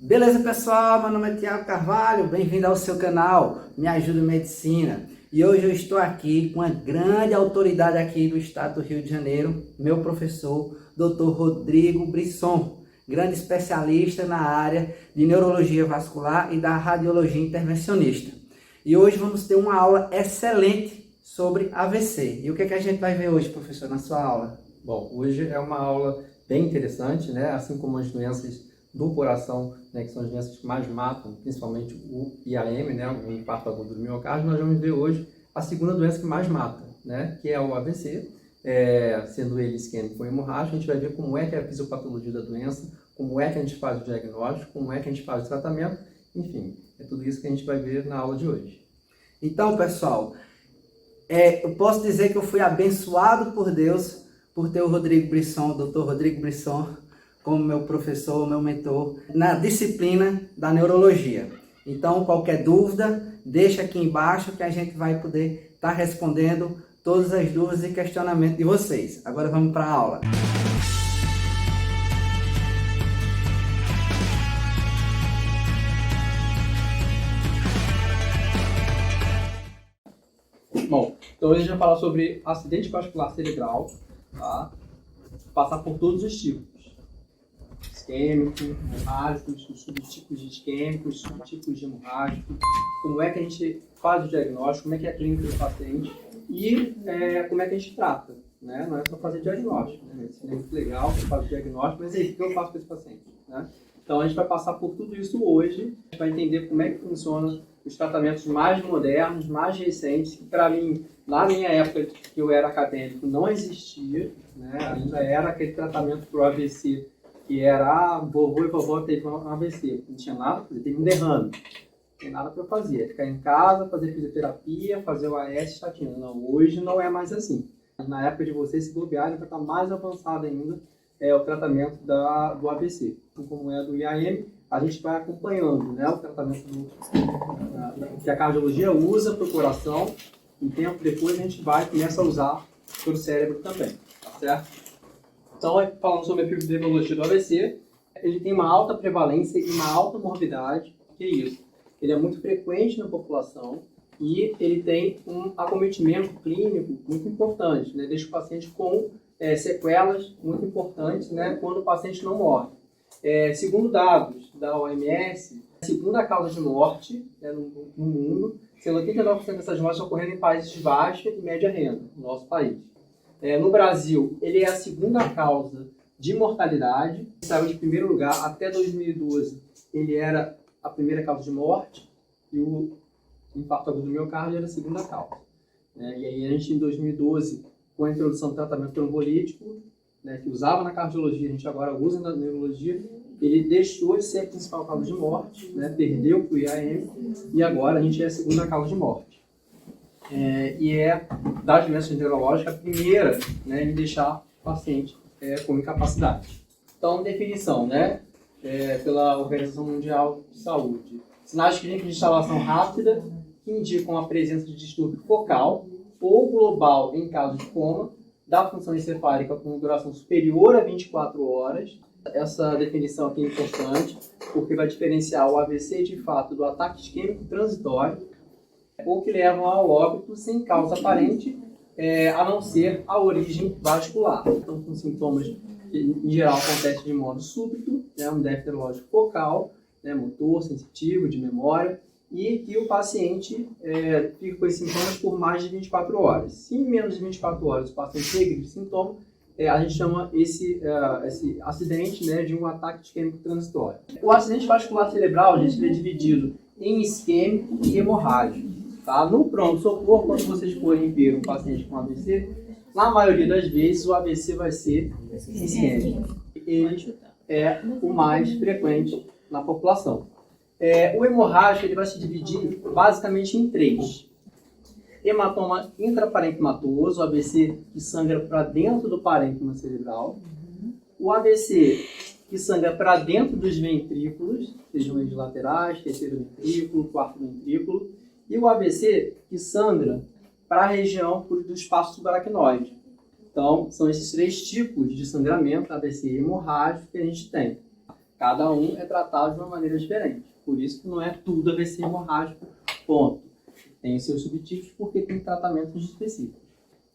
Beleza, pessoal? Meu nome é Thiago Carvalho, bem-vindo ao seu canal Me Ajuda em Medicina. E hoje eu estou aqui com uma grande autoridade aqui do estado do Rio de Janeiro, meu professor, Dr. Rodrigo Brisson, grande especialista na área de neurologia vascular e da radiologia intervencionista. E hoje vamos ter uma aula excelente sobre AVC. E o que é que a gente vai ver hoje, professor, na sua aula? Bom, hoje é uma aula bem interessante, né? Assim como as doenças do coração, né, que são as doenças que mais matam, principalmente o IAM, né, o infarto agudo do miocárdio, nós vamos ver hoje a segunda doença que mais mata, né, que é o AVC, sendo ele isquêmico ou hemorrágico. A gente vai ver como é que é a fisiopatologia da doença, como é que a gente faz o diagnóstico, como é que a gente faz o tratamento, enfim, é tudo isso que a gente vai ver na aula de hoje. Então, pessoal, eu posso dizer que eu fui abençoado por Deus por ter o Rodrigo Brisson, o Dr. Rodrigo Brisson, como meu professor, meu mentor, na disciplina da neurologia. Então, qualquer dúvida, deixa aqui embaixo que a gente vai poder estar respondendo todas as dúvidas e questionamentos de vocês. Agora vamos para a aula. Bom, então hoje a gente vai falar sobre acidente vascular cerebral, tá? Passar por todos os tipos. Isquêmico, hemorrágico, os subtipos de isquêmico, os subtipos de hemorrágico, como é que a gente faz o diagnóstico, como é que é a clínica do paciente e como é que a gente trata, né? Não é só fazer diagnóstico, né? Isso é muito legal, você faz o diagnóstico, mas aí, o que eu faço com esse paciente, né? Então a gente vai passar por tudo isso hoje, a gente vai entender como é que funciona os tratamentos mais modernos, mais recentes, que para mim, na minha época que eu era acadêmico, não existia, né? Ainda era aquele tratamento para o AVC, que era, vovô e vovó teve um AVC, não tinha nada para fazer, teve um derrame, não tem nada para fazer, ficar em casa, fazer fisioterapia, fazer o AS, estatina. Não, hoje não é mais assim. Na época de vocês, se bobear, vai estar mais avançado ainda o tratamento do AVC. Então, como é do IAM, a gente vai acompanhando, né, o tratamento que a cardiologia usa para o coração, um tempo depois a gente começa a usar para o cérebro também, tá certo? Então, falando sobre a epidemiologia do AVC, ele tem uma alta prevalência e uma alta morbidade. Que é isso? Ele é muito frequente na população e ele tem um acometimento clínico muito importante, né? Deixa o paciente com sequelas muito importantes, né? Quando o paciente não morre. Segundo dados da OMS, a segunda causa de morte, né, no mundo, sendo 89% dessas mortes ocorrendo em países de baixa e média renda, no nosso país. No Brasil, ele é a segunda causa de mortalidade, saiu de primeiro lugar até 2012, ele era a primeira causa de morte e o infarto agudo do miocárdio era a segunda causa. E aí a gente, em 2012, com a introdução do tratamento trombolítico, né, que usava na cardiologia, a gente agora usa na neurologia, ele deixou de ser a principal causa de morte, né, perdeu para o IAM e agora a gente é a segunda causa de morte. E das doenças neurológicas, a primeira, né, em deixar o paciente com incapacidade. Então, definição, né, pela Organização Mundial de Saúde. Sinais clínicos de instalação rápida que indicam a presença de distúrbio focal ou global em caso de coma, da função encefálica com duração superior a 24 horas. Essa definição aqui é importante, porque vai diferenciar o AVC de fato do ataque isquêmico transitório, ou que levam ao óbito sem causa aparente, a não ser a origem vascular. Então, com sintomas que, em geral, acontecem de modo súbito, né, um déficit neurológico focal, né, motor, sensitivo, de memória, e que o paciente fica com esses sintomas por mais de 24 horas. Se em menos de 24 horas o paciente regride sintoma, a gente chama esse acidente, né, de um ataque isquêmico transitório. O acidente vascular cerebral, gente, ele é dividido em isquêmico e hemorrágico. Tá? No pronto-socorro, quando vocês forem ver um paciente com AVC, na maioria das vezes o AVC vai ser isquêmico. Ele é o mais frequente na população. O hemorrágico ele vai se dividir basicamente em três. Hematoma intraparenquimatoso, o AVC que sangra para dentro do parênquima cerebral. O AVC que sangra para dentro dos ventrículos, sejam eles laterais, terceiro ventrículo, quarto ventrículo. E o AVC que sangra para a região do espaço subaracnoide. Então, são esses três tipos de sangramento, AVC hemorrágico, que a gente tem. Cada um é tratado de uma maneira diferente. Por isso que não é tudo AVC hemorrágico, ponto. Tem os seus subtipos porque tem tratamentos específicos.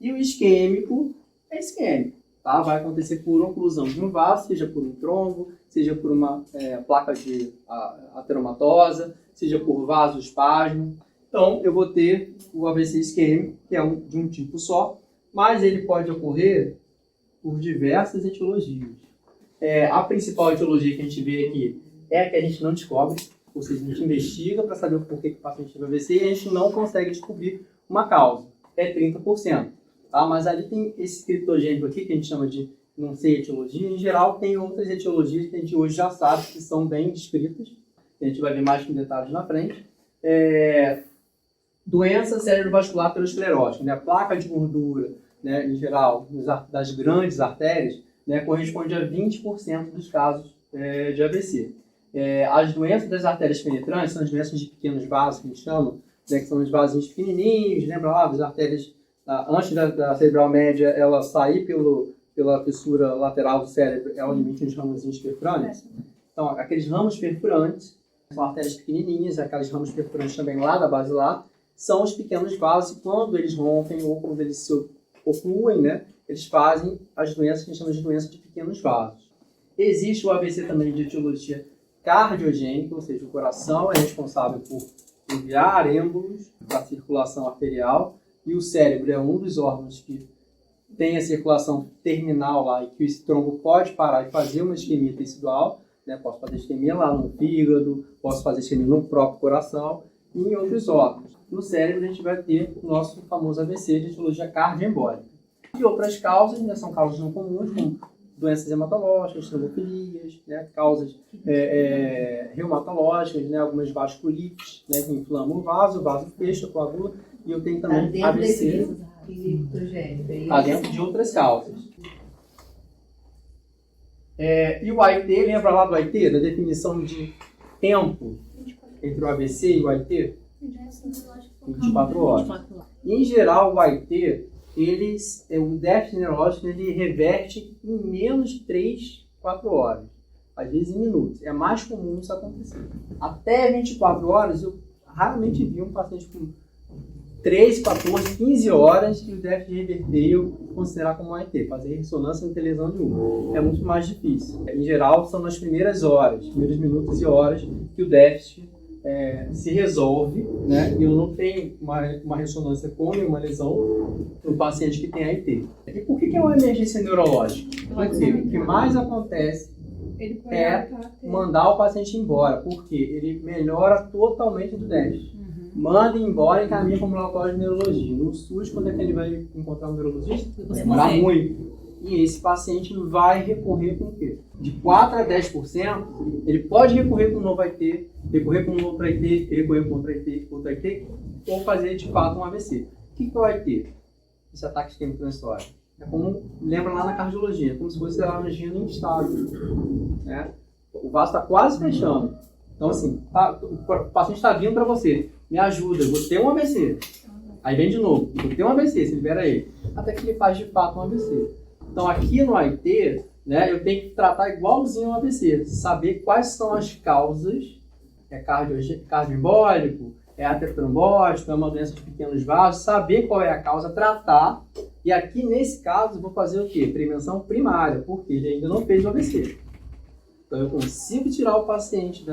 E o isquêmico é isquêmico. Tá? Vai acontecer por oclusão de um vaso, seja por um trombo, seja por uma placa de ateromatosa, seja por vasoespasmo. Então, eu vou ter o AVC isquêmico, que é de um tipo só, mas ele pode ocorrer por diversas etiologias. A principal etiologia que a gente vê aqui é a que a gente não descobre, ou seja, a gente investiga para saber o porquê que o paciente teve AVC e a gente não consegue descobrir uma causa. É 30%. Tá? Mas ali tem esse criptogênico aqui, que a gente chama de não sei etiologia. Em geral, tem outras etiologias que a gente hoje já sabe que são bem descritas. A gente vai ver mais com detalhes na frente. Doença cerebrovascular aterosclerótica, né? A placa de gordura, né, em geral, das grandes artérias, né, corresponde a 20% dos casos de AVC. As doenças das artérias penetrantes são as doenças de pequenos vasos, que a gente chama, né, que são os vasinhos pequenininhos, lembra lá, as artérias, antes da cerebral média, ela sair pela fissura lateral do cérebro, ela limite uns ramozinhos perfurantes. Então, aqueles ramos perfurantes são artérias pequenininhas, aqueles ramos perfurantes também lá da basilar, são os pequenos vasos, e quando eles rompem ou quando eles se ocluem, né, eles fazem as doenças que a gente chama de doença de pequenos vasos. Existe o AVC também de etiologia cardiogênica, ou seja, o coração é responsável por enviar êmbolos para a circulação arterial e o cérebro é um dos órgãos que tem a circulação terminal lá e que esse trombo pode parar e fazer uma isquemia tecidual, né? Posso fazer isquemia lá no fígado, posso fazer isquemia no próprio coração e em outros órgãos. No cérebro a gente vai ter o nosso famoso AVC de etiologia cardioembólica. E outras causas, né, são causas não comuns, como doenças hematológicas, trombofilias, né, causas reumatológicas, né, algumas vasculites, né, que inflamam o vaso fecha, coagula, e eu tenho também AVC. Está dentro de outras causas. E o AIT, lembra lá do AIT, da definição de tempo entre o AVC e o AIT? 24 horas. Em geral, o AIT, o déficit neurológico, ele reverte em menos de 3, 4 horas. Às vezes em minutos. É mais comum isso acontecer. Até 24 horas, eu raramente vi um paciente com 3, 14, 15 horas e o déficit reverter eu considerar como AIT. Fazer ressonância não ter lesão nenhuma. É muito mais difícil. Em geral, são nas primeiras horas, primeiros minutos e horas, que o déficit se resolve, né? E eu não tenho uma ressonância com uma lesão no paciente que tem AIT. E por que é uma emergência neurológica? Porque o que mais acontece é mandar o paciente embora, porque ele melhora totalmente do déficit. Manda embora e encaminha para o ambulatório de neurologia. No SUS, quando é que ele vai encontrar um neurologista? Vai demorar muito. E esse paciente vai recorrer com o quê? De 4 a 10%, ele pode recorrer com um novo AIT, recorrer com um outro AIT, recorrer com outro AIT, ou fazer de fato um AVC. O que é o AIT? Esse ataque isquêmico transitório. É como, lembra lá na cardiologia, como se fosse a angina instável. Né? O vaso está quase fechando. Então, assim, o paciente está vindo para você, me ajuda, eu vou ter um AVC. Aí vem de novo, vou ter um AVC, se libera ele. Até que ele faz de fato um AVC. Então, aqui no AIT, né, eu tenho que tratar igualzinho ao AVC, saber quais são as causas, cardioembólico, aterotrombótico, é uma doença de pequenos vasos, saber qual é a causa, tratar. E aqui, nesse caso, eu vou fazer o quê? Prevenção primária, porque ele ainda não fez o AVC. Então, eu consigo tirar o paciente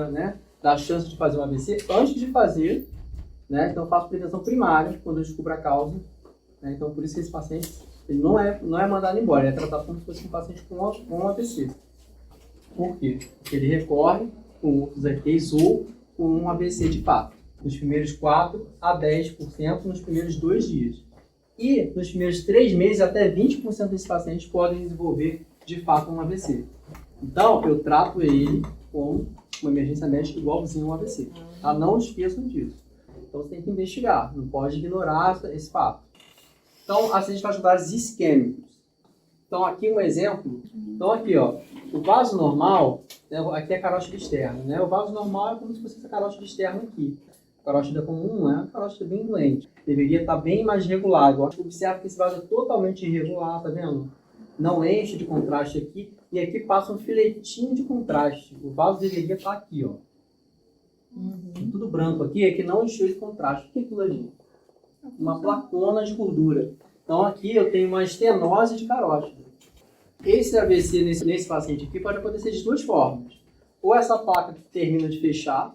da chance de fazer um AVC antes de fazer, né? Então, eu faço prevenção primária quando eu descubro a causa. Né? Então, por isso que esse paciente ele não é mandado embora, ele é tratado como se fosse um paciente com um AVC. Por quê? Porque ele recorre com outros AITs ou com um AVC de fato. Nos primeiros 4 a 10% nos primeiros 2 dias. E nos primeiros 3 meses, até 20% desses pacientes podem desenvolver de fato um AVC. Então, eu trato ele como uma emergência médica igualzinho um AVC. Tá? Não esqueçam disso. Então, você tem que investigar, não pode ignorar esse fato. Então, acidentes vasculares isquêmicos. Então, aqui um exemplo. Então, aqui, ó, o vaso normal, né, aqui é a carótida externa, né? O vaso normal é como se fosse a carótida externa aqui. A carótida comum é uma carótida bem doente. Deveria estar bem mais regulado. Observa que esse vaso é totalmente irregular, tá vendo? não enche de contraste aqui, e aqui passa um filetinho de contraste. O vaso deveria estar aqui, ó. Tudo branco aqui, é que não encheu de contraste. O que é aquilo ali? Uma placona de gordura. Então aqui eu tenho uma estenose de carótida. Esse AVC nesse paciente aqui pode acontecer de duas formas. Ou essa placa que termina de fechar,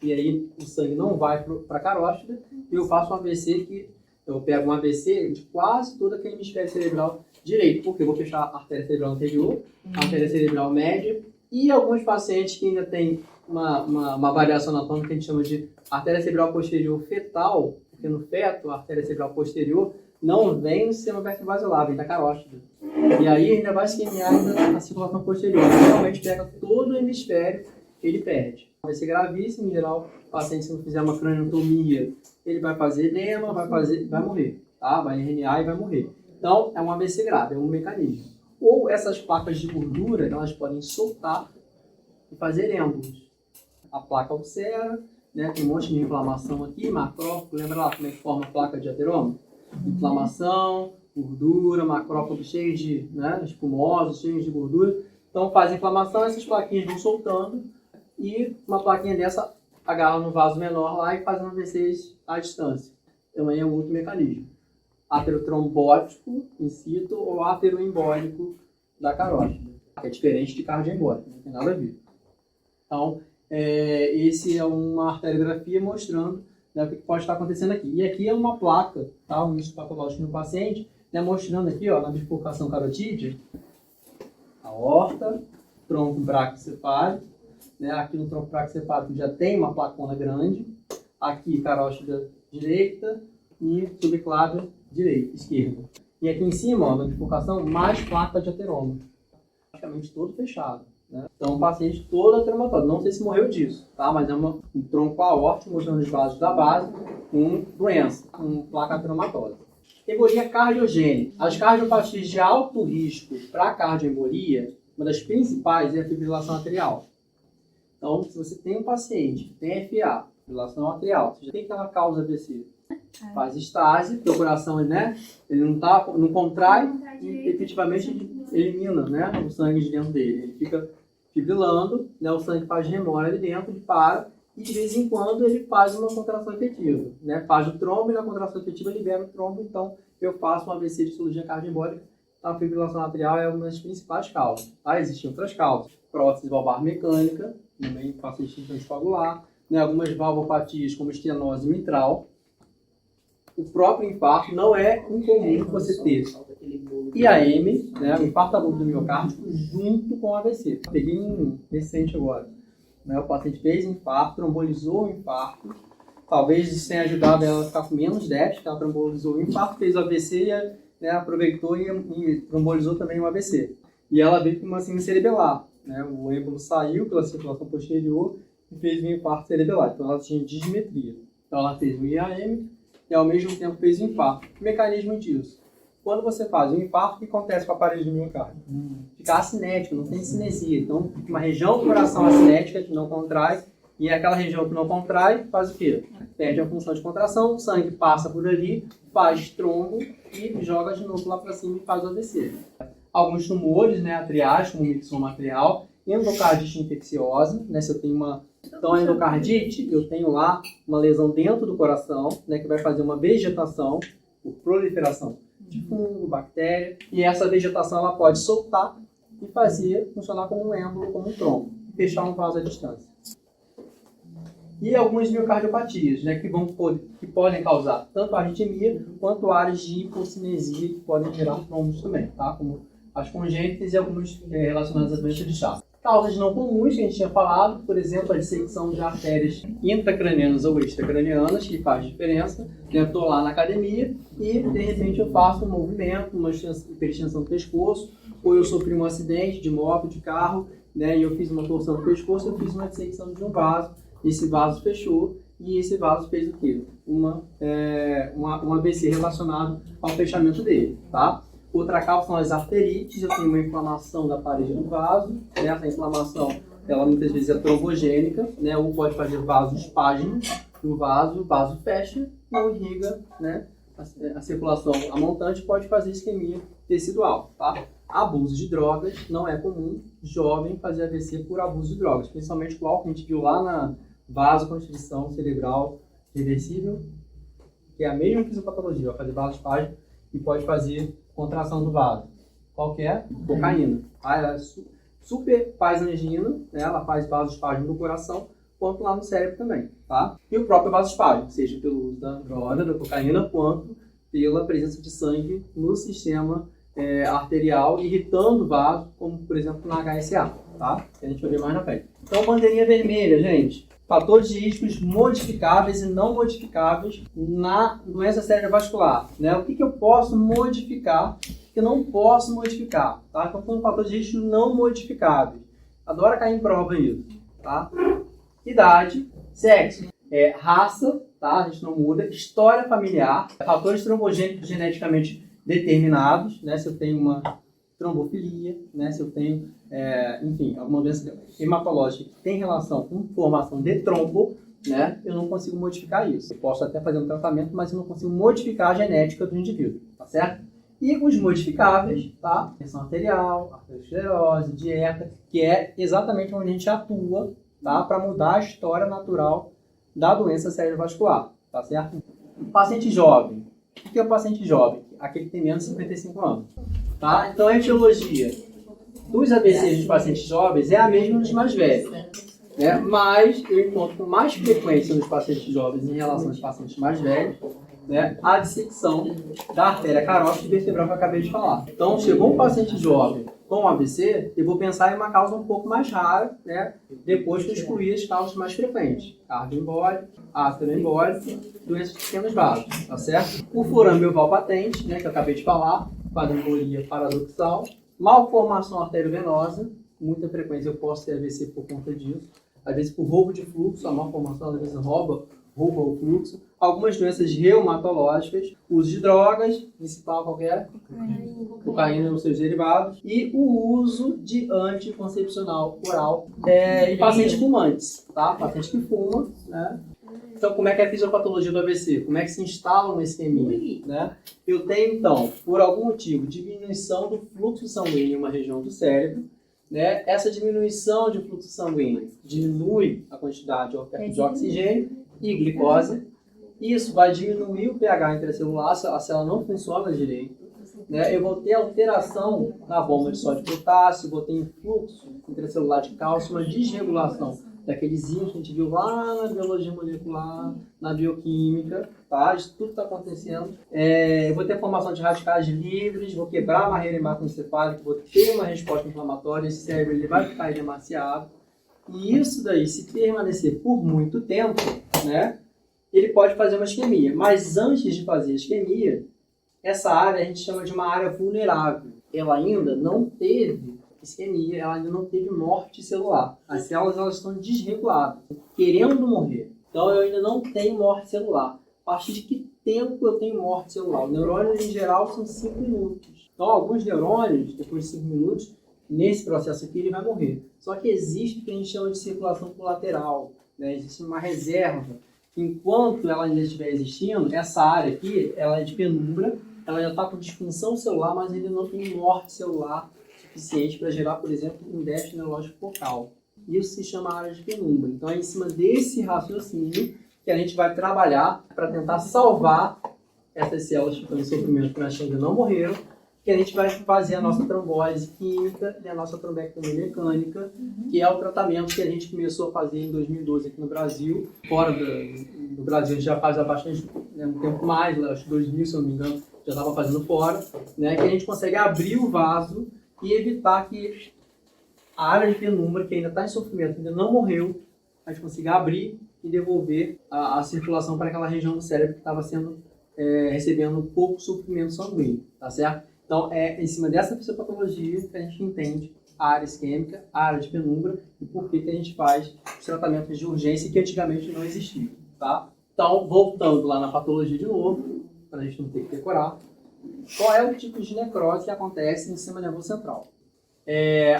e aí o sangue não vai para a carótida, e eu faço um AVC que eu pego um AVC de quase todo aquele hemisfério cerebral direito, porque eu vou fechar a artéria cerebral anterior, a artéria cerebral média, e alguns pacientes que ainda têm uma variação anatômica que a gente chama de artéria cerebral posterior fetal, porque no feto, a artéria cerebral posterior não vem no sistema vertebrovascular, vem da carótida. E aí ainda vai isquemiar a circulação posterior. Realmente pega todo o hemisfério, ele perde. Vai ser gravíssimo, em geral, o paciente, se não fizer uma craniotomia, ele vai fazer edema, vai morrer, tá? Vai herniar e vai morrer. Então, é um AVC grave, é um mecanismo. Ou essas placas de gordura, elas podem soltar e fazer êmbolos. A placa ulcera, né? Tem um monte de inflamação aqui, macrófago, lembra lá como é que forma a placa de ateroma? Inflamação, gordura, macrófago cheio de, né, espumosos, cheios de gordura. Então faz inflamação, essas plaquinhas vão soltando e uma plaquinha dessa agarra no vaso menor lá e faz um AVC à distância. Também é um outro mecanismo. Aterotrombótico in situ ou ateroembólico da carótida. É diferente de cardioembólico, não tem nada a ver. Então, esse é uma arteriografia mostrando, né, o que pode estar acontecendo aqui. E aqui é uma placa, tá, um início patológico no paciente, né, mostrando aqui, ó, na bifurcação carotídea, a aorta, tronco braquiocefálico, né, aqui no tronco braquiocefálico já tem uma placona grande, aqui carótida direita e subclávia esquerda. E aqui em cima, ó, na bifurcação, mais placa de ateroma, praticamente todo fechado. Né? Então, o paciente todo ateromatóide. Não sei se morreu disso, tá? Mas é um tronco aórtico mostrando os vasos da base com doença, com placa ateromatóide. Embolia cardiogênica. As cardiopatias de alto risco para cardioembolia, uma das principais é a fibrilação atrial. Então, se você tem um paciente que tem FA, fibrilação atrial, você já tem aquela causa AVC. Faz estase, porque o coração, né, ele não contrai e efetivamente ele elimina, né, o sangue de dentro dele. Ele fica fibrilando, né, o sangue faz remora ali dentro, ele para e de vez em quando ele faz uma contração efetiva. Né, faz o trombo e na contração efetiva libera o trombo, então eu faço um AVC de cirurgia cardioembólica. A fibrilação atrial é uma das principais causas. Tá? Existem outras causas. Prótese valvar mecânica, também paciente anticoagular, né, algumas valvopatias como estenose mitral. O próprio infarto não é incomum você ter IAM, né, o infarto agudo do miocárdio, junto com o AVC. Peguei um recente agora. Né, o paciente fez infarto, trombolizou o infarto. Talvez isso tenha ajudado ela a ficar com menos déficit, ela trombolizou o infarto, fez o AVC, né, aproveitou e trombolizou também o AVC. E ela veio com uma síndrome cerebelar. Né, o êmbolo saiu pela circulação posterior e fez um infarto cerebelar. Então ela tinha dismetria. Então ela fez um IAM e ao mesmo tempo fez o infarto. O mecanismo disso? Quando você faz o infarto, o que acontece com a parede do miocárdio? Fica acinético, não tem cinesia. Então, uma região do coração acinética que não contrai, e aquela região que não contrai faz o quê? Perde a função de contração, o sangue passa por ali, faz trombo e joga de novo lá para cima e faz o AVC. Alguns tumores, né, atriais, como o mixoma atrial, endocardite infecciosa, né, se eu tenho Então, a endocardite, eu tenho lá uma lesão dentro do coração, né, que vai fazer uma vegetação por proliferação de fungo, bactéria, e essa vegetação ela pode soltar e fazer funcionar como um êmbolo, como um trombo, e fechar um vaso à distância. E algumas miocardiopatias, né, que podem causar tanto arritmia quanto áreas de hipocinesia que podem gerar trombos também, tá? Como as congênitas e algumas relacionadas à doença de Chagas. Causas não comuns que a gente tinha falado, por exemplo, a dissecção de artérias intracranianas ou extracranianas, que faz diferença. Eu estou lá na academia e, de repente, eu faço um movimento, uma hiperextensão do pescoço, ou eu sofri um acidente de moto, de carro, né, e eu fiz uma torção do pescoço, eu fiz uma dissecção de um vaso, esse vaso fechou e esse vaso fez o quê? Um AVC relacionado ao fechamento dele, tá? Outra causa são as arterites, eu tenho uma inflamação da parede do vaso, né? Essa inflamação, ela muitas vezes é trombogênica, né? Ou pode fazer vasoespasmo no vaso, o vaso fecha, não irriga, né? A circulação, a montante pode fazer isquemia tecidual, tá? Abuso de drogas, não é comum jovem fazer AVC por abuso de drogas, principalmente o álcool, a gente viu lá na vasoconstrição cerebral reversível, que é a mesma fisiopatologia, vai fazer vasospasmo e pode fazer contração do vaso. Qual que é? Cocaína. Ela é super faz angina, né? Ela faz vasospasmo no coração, quanto lá no cérebro também, tá? E o próprio vasospasmo, seja pelo uso da droga, da cocaína, quanto pela presença de sangue no sistema arterial, irritando o vaso, como por exemplo na HSA, tá? Que a gente vai ver mais na frente. Então, bandeirinha vermelha, gente. Fatores de riscos modificáveis e não modificáveis na doença cerebrovascular, né? O que eu posso modificar, o que eu não posso modificar, tá? Então, são fatores de risco não modificáveis. Adora cair em prova isso, tá? Idade, sexo, raça, tá? A gente não muda. História familiar, fatores trombogênicos geneticamente determinados, né? Se eu tenho uma trombofilia, né? Se eu tenho, enfim, alguma doença hematológica que tem relação com formação de trombo, né? Eu não consigo modificar isso. Eu posso até fazer um tratamento, mas eu não consigo modificar a genética do indivíduo, tá certo? E os modificáveis, tá? Pressão arterial, arteriosclerose, dieta, que é exatamente onde a gente atua, tá? Para mudar a história natural da doença cerebrovascular, tá certo? Paciente jovem. O que é o paciente jovem? Aquele que tem menos de 55 anos. Tá? Então, a etiologia dos AVCs dos pacientes jovens é a mesma dos mais velhos. Né? Mas eu encontro com mais frequência nos pacientes jovens em relação aos pacientes mais velhos, né, a dissecção da artéria carótida vertebral que eu acabei de falar. Então, chegou um paciente jovem com AVC, eu vou pensar em uma causa um pouco mais rara, né, depois que eu excluir as causas mais frequentes. Cardioembólico, ateroembólico, doenças de pequenos vasos, tá certo? O furâmio oval patente, né, que eu acabei de falar, quadrembolia paradoxal, malformação arteriovenosa, muita frequência eu posso ter AVC por conta disso, às vezes por roubo de fluxo, a malformação às vezes rouba o fluxo, algumas doenças reumatológicas, uso de drogas, principal qualquer, cocaína ou seus derivados, e o uso de anticoncepcional oral em pacientes fumantes, tá? Paciente que fuma, né? Então, como é que é a fisiopatologia do AVC? Como é que se instala uma isquemia? Né? Eu tenho, então, por algum motivo, diminuição do fluxo sanguíneo em uma região do cérebro. Né? Essa diminuição de fluxo sanguíneo diminui a quantidade de oxigênio e glicose. Isso vai diminuir o pH intracelular, a célula não funciona direito. Né? Eu vou ter alteração na bomba de sódio e potássio, vou ter influxo intracelular de cálcio, uma desregulação daqueles íons que a gente viu lá na biologia molecular, na bioquímica, tá? Isso tudo está acontecendo. Eu vou ter formação de radicais livres, vou quebrar a barreira hematoencefálica, vou ter uma resposta inflamatória, esse cérebro ele vai ficar edemaciado. E isso daí, se permanecer por muito tempo, né, ele pode fazer uma isquemia. Mas antes de fazer a isquemia, essa área a gente chama de uma área vulnerável. Ela ainda não teve isquemia, ela ainda não teve morte celular. As células elas estão desreguladas, querendo morrer. Então eu ainda não tenho morte celular. A partir de que tempo eu tenho morte celular? O neurônio em geral são 5 minutos. Então alguns neurônios, depois de 5 minutos, nesse processo aqui ele vai morrer. Só que existe o que a gente chama de circulação colateral, né? Existe uma reserva. Enquanto ela ainda estiver existindo, essa área aqui ela é de penumbra, ela já está com disfunção celular, mas ainda não tem morte celular suficiente para gerar, por exemplo, um déficit neurológico focal. Isso se chama área de penumbra. Então é em cima desse raciocínio que a gente vai trabalhar para tentar salvar essas células que estão em sofrimento, mas ainda não morreram, que a gente vai fazer a nossa trombólise química e a nossa trombectomia mecânica, que é o tratamento que a gente começou a fazer em 2012 aqui no Brasil. Fora do Brasil a gente já faz há bastante um tempo mais, acho que 2000, se eu não me engano, já estava fazendo fora, né, que a gente consegue abrir o vaso e evitar que a área de penumbra, que ainda está em sofrimento, ainda não morreu, a gente consiga abrir e devolver a circulação para aquela região do cérebro que estava sendo recebendo pouco suprimento sanguíneo, tá certo? Então, é em cima dessa fisiopatologia que a gente entende a área isquêmica, a área de penumbra e por que a gente faz os tratamentos de urgência que antigamente não existiam, tá? Então, voltando lá na patologia de novo, para a gente não ter que decorar, qual é o tipo de necrose que acontece no sistema nervoso central?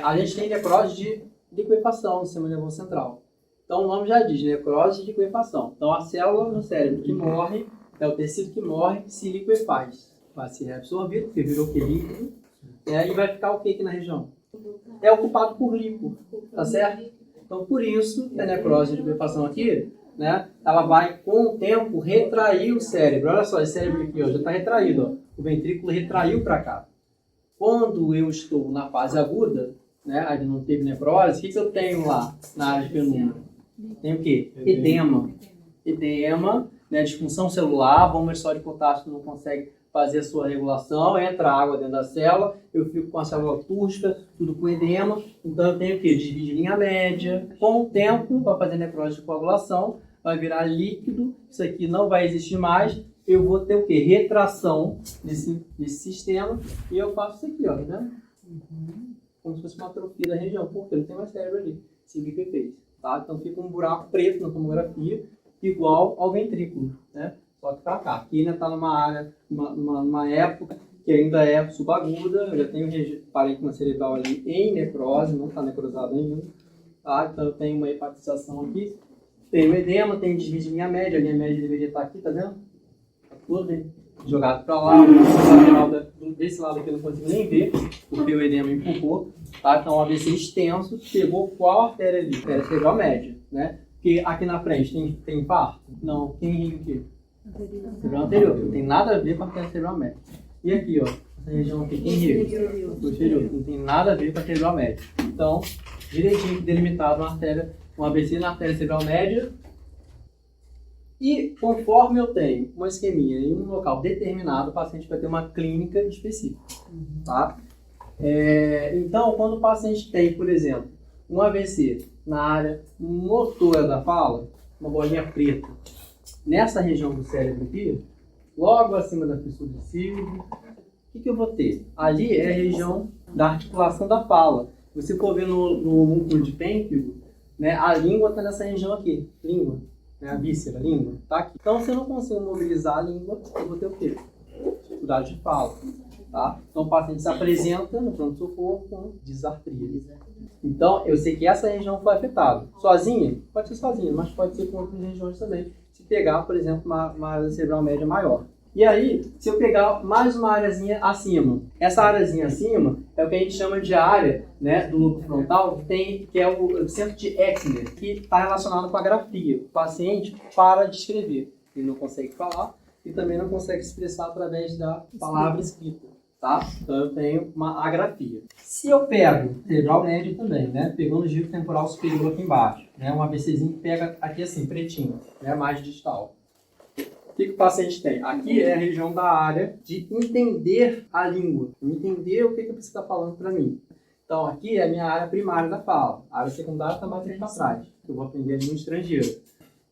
A gente tem necrose de liquefação no sistema nervoso central. Então, o nome já diz, necrose de liquefação. Então, a célula no cérebro que morre, o tecido que morre, se liquefaz. Vai ser reabsorvido, porque virou que líquido, E vai ficar o que aqui na região? É ocupado por líquido, tá certo? Então, por isso, a necrose de bifurcação aqui, né, ela vai, com o tempo, retrair o cérebro. Olha só, esse cérebro aqui ó, já está retraído. Ó. O ventrículo retraiu para cá. Quando eu estou na fase aguda, né, ainda não teve necrose, o que eu tenho lá na área de penúmero? Tenho o quê? Edema. Edema, né, disfunção celular, bomba só de potássio não consegue fazer a sua regulação, entra água dentro da célula, eu fico com a célula túrgica, tudo com edema, então eu tenho o quê? Desvio de linha média. Com o tempo, vai fazer necrose de coagulação, vai virar líquido, isso aqui não vai existir mais, eu vou ter o quê? Retração desse sistema, e eu faço isso aqui, ó, né? Como se fosse uma atrofia da região, porque não tem mais cérebro ali, esse bico fez, tá? Então fica um buraco preto na tomografia, igual ao ventrículo, né? Só que para cá. Aqui ainda está numa área, numa época que ainda é subaguda, eu já tenho parênquima cerebral ali em necrose, não está necrosado ainda, tá? Então eu tenho uma hepatização aqui, tenho edema, tenho desvio de linha média, a linha média deveria estar aqui, tá vendo? Tá tudo bem. Jogado para lá, desse lado aqui eu não consigo nem ver, porque o edema empurrou, tá? Então o ABC extenso pegou qual artéria ali? Artéria cerebral média, né? Porque aqui na frente tem infarto? Não, quem irriga o quê? Cerebral anterior, não tem nada a ver com a artéria cerebral média. E aqui, ó, essa região aqui, quem irriga? Posterior, não tem nada a ver com a cerebral média. Então, direitinho delimitado uma artéria, um ABC na artéria cerebral média. E conforme eu tenho uma isquemia em um local determinado, o paciente vai ter uma clínica específica, tá? Então, quando o paciente tem, por exemplo, um AVC na área motora da fala, uma bolinha preta, nessa região do cérebro aqui, logo acima da fissura de cílio, o que eu vou ter? Ali é a região da articulação da fala. Se você for ver no músculo de pênfigo, né, a língua está nessa região aqui, língua, né, a víscera, a língua, tá aqui. Então, se eu não consigo mobilizar a língua, eu vou ter o quê? Dificuldade de fala, tá? Então, o paciente se apresenta no pronto-socorro com disartria. Então, eu sei que essa região foi afetada. Sozinha? Pode ser sozinha, mas pode ser com outras regiões também. Se pegar, por exemplo, uma área cerebral média maior. E aí, se eu pegar mais uma áreazinha acima, essa áreazinha acima é o que a gente chama de área, né, do lobo frontal, que é o centro de Exner, que está relacionado com a grafia. O paciente para de escrever. Ele não consegue falar e também não consegue expressar através da palavra escrita. Tá? Então eu tenho uma agrafia. Se eu pego cerebral médio também, né, pegando o giro temporal superior aqui embaixo, né, um AVCzinho que pega aqui assim, pretinho, né, mais distal. O que o paciente tem? Aqui é a região da área de entender a língua, entender o que você está falando para mim. Então aqui é a minha área primária da fala, a área secundária está mais aqui para trás, eu vou aprender a língua estrangeira.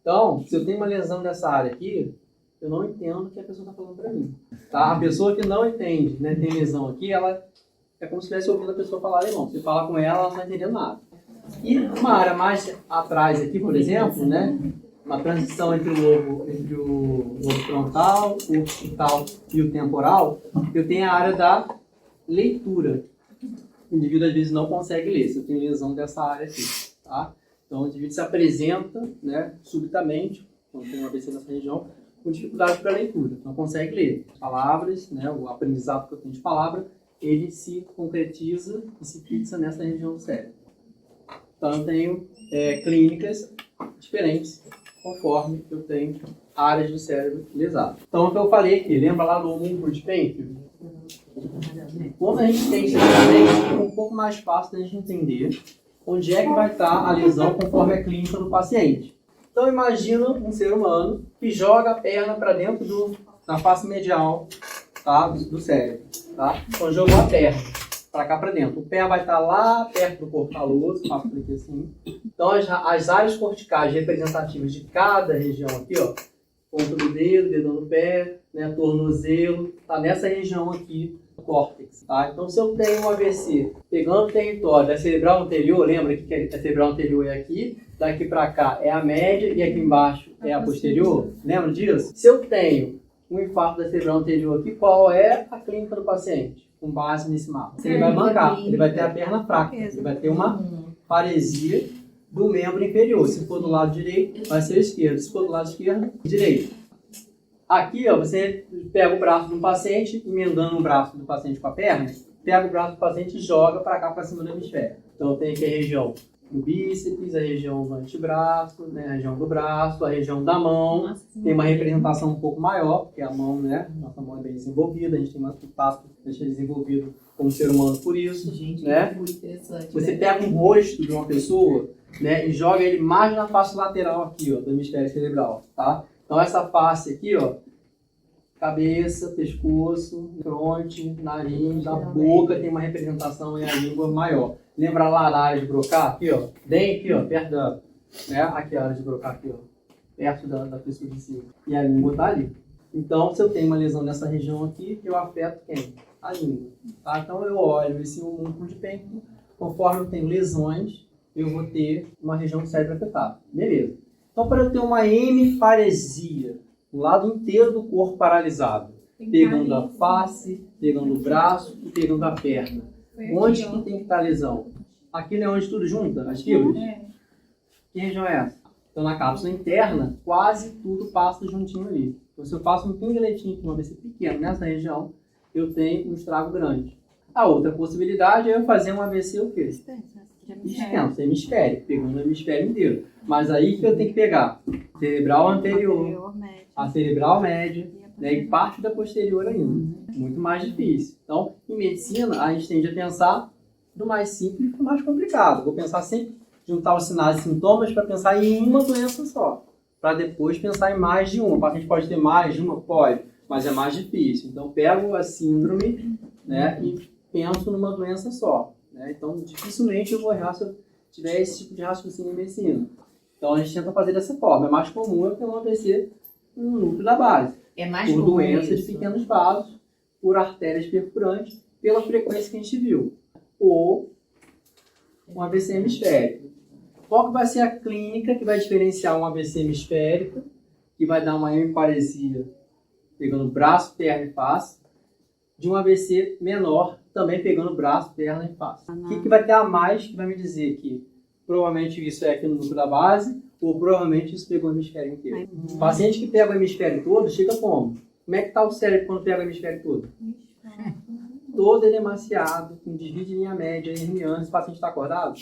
Então, se eu tenho uma lesão dessa área aqui, eu não entendo o que a pessoa está falando para mim. Tá? A pessoa que não entende, né, tem lesão aqui, ela é como se estivesse ouvindo a pessoa falar alemão. Você fala com ela, ela não está entendendo nada. E uma área mais atrás aqui, por exemplo, né, uma transição entre o lobo frontal, o occipital e o temporal, eu tenho a área da leitura. O indivíduo às vezes não consegue ler, se eu tenho lesão dessa área aqui. Tá? Então o indivíduo se apresenta, né, subitamente, quando tem uma AVC nessa região, com dificuldade para leitura, não consegue ler. Palavras, né, o aprendizado que eu tenho de palavra, ele se concretiza e se fixa nessa região do cérebro. Então eu tenho clínicas diferentes conforme eu tenho áreas do cérebro lesadas. Então o que eu falei aqui, lembra lá do músculo de pênfigo? Quando a gente tem isso também, fica um pouco mais fácil da gente entender onde é que vai estar a lesão conforme a clínica do paciente. Então imagina um ser humano que joga a perna para dentro da face medial, tá, do cérebro. Tá? Então jogou a perna para cá para dentro. O pé vai estar lá perto do corpo caloso, faço por aqui assim. Então as áreas corticais representativas de cada região aqui, ó, ponta do dedo, dedão do pé, né, tornozelo, tá nessa região aqui do córtex. Tá? Então se eu tenho um AVC pegando o território da cerebral anterior, lembra que a cerebral anterior é aqui, daqui para cá é a média e aqui embaixo é a posterior, lembra disso? Se eu tenho um infarto da cerebral anterior aqui, qual é a clínica do paciente? Com base nesse mapa. Ele vai mancar, ele vai ter a perna fraca, ele vai ter uma paresia do membro inferior. Se for do lado direito, vai ser o esquerdo. Se for do lado esquerdo, direito. Aqui, ó, você pega o braço do paciente, emendando o braço do paciente com a perna, pega o braço do paciente e joga para cá, para cima do hemisfério. Então eu tenho aqui a região do bíceps, a região do antebraço, né, a região do braço, a região da mão. Nossa, tem uma representação um pouco maior, porque a mão, né, nossa mão é bem desenvolvida, a gente tem mais contato, a gente é desenvolvido como ser humano por isso, gente, né? Muito interessante. Você pega um rosto de uma pessoa, né, e joga ele mais na face lateral aqui, ó, do hemisfério cerebral, tá? Então essa face aqui, ó, cabeça, pescoço, fronte, nariz, a boca tem uma representação e a língua maior. Lembra lá na área de Broca aqui, ó? Bem aqui, ó, perto da, né? Aqui a área de Broca aqui, ó, perto da pessoa de cima. E a língua tá ali. Então, se eu tenho uma lesão nessa região aqui, eu afeto quem? A língua. Tá? Então, eu olho esse músculo de Penck, conforme eu tenho lesões, eu vou ter uma região do cérebro afetada. Beleza. Então, para eu ter uma hemiparesia, o lado inteiro do corpo paralisado, pegando a face, pegando o braço e pegando a perna. Onde que tem que estar a lesão? Aqui não é onde tudo junta? As fibras? Que região é essa? Então, na cápsula interna, quase tudo passa juntinho ali. Então, se eu faço um pingeletinho com um AVC pequeno nessa região, eu tenho um estrago grande. A outra possibilidade é eu fazer um AVC o quê? Extenso, hemisférico, pegando o hemisfério inteiro. Mas aí que eu tenho que pegar cerebral anterior, a cerebral média, né, e parte da posterior ainda. Muito mais difícil. Então, em medicina, a gente tende a pensar do mais simples para o mais complicado. Vou pensar sempre, juntar os sinais e sintomas para pensar em uma doença só. Para depois pensar em mais de uma. O paciente pode ter mais de uma? Pode, mas é mais difícil. Então, pego a síndrome, né, e penso numa doença só. Né? Então, dificilmente eu vou errar se eu tiver esse tipo de raciocínio em medicina. Então, a gente tenta fazer dessa forma. É mais comum eu ter um AVC no núcleo da base. É mais por comum doenças isso. de pequenos vasos, por artérias perfurantes, pela frequência que a gente viu. Ou um AVC hemisférico. Qual que vai ser a clínica que vai diferenciar um AVC hemisférico, que vai dar uma hemiparesia, pegando braço, perna e face, de um AVC menor, também pegando braço, perna e face? O que vai ter a mais que vai me dizer que provavelmente isso é aqui no núcleo da base, ou provavelmente isso pegou o hemisfério inteiro? O paciente que pega o hemisfério todo, chega como? Como é que está o cérebro quando pega o hemisfério todo? Todo ele emaciado, com desvio de linha média, herniano. Esse paciente está acordado?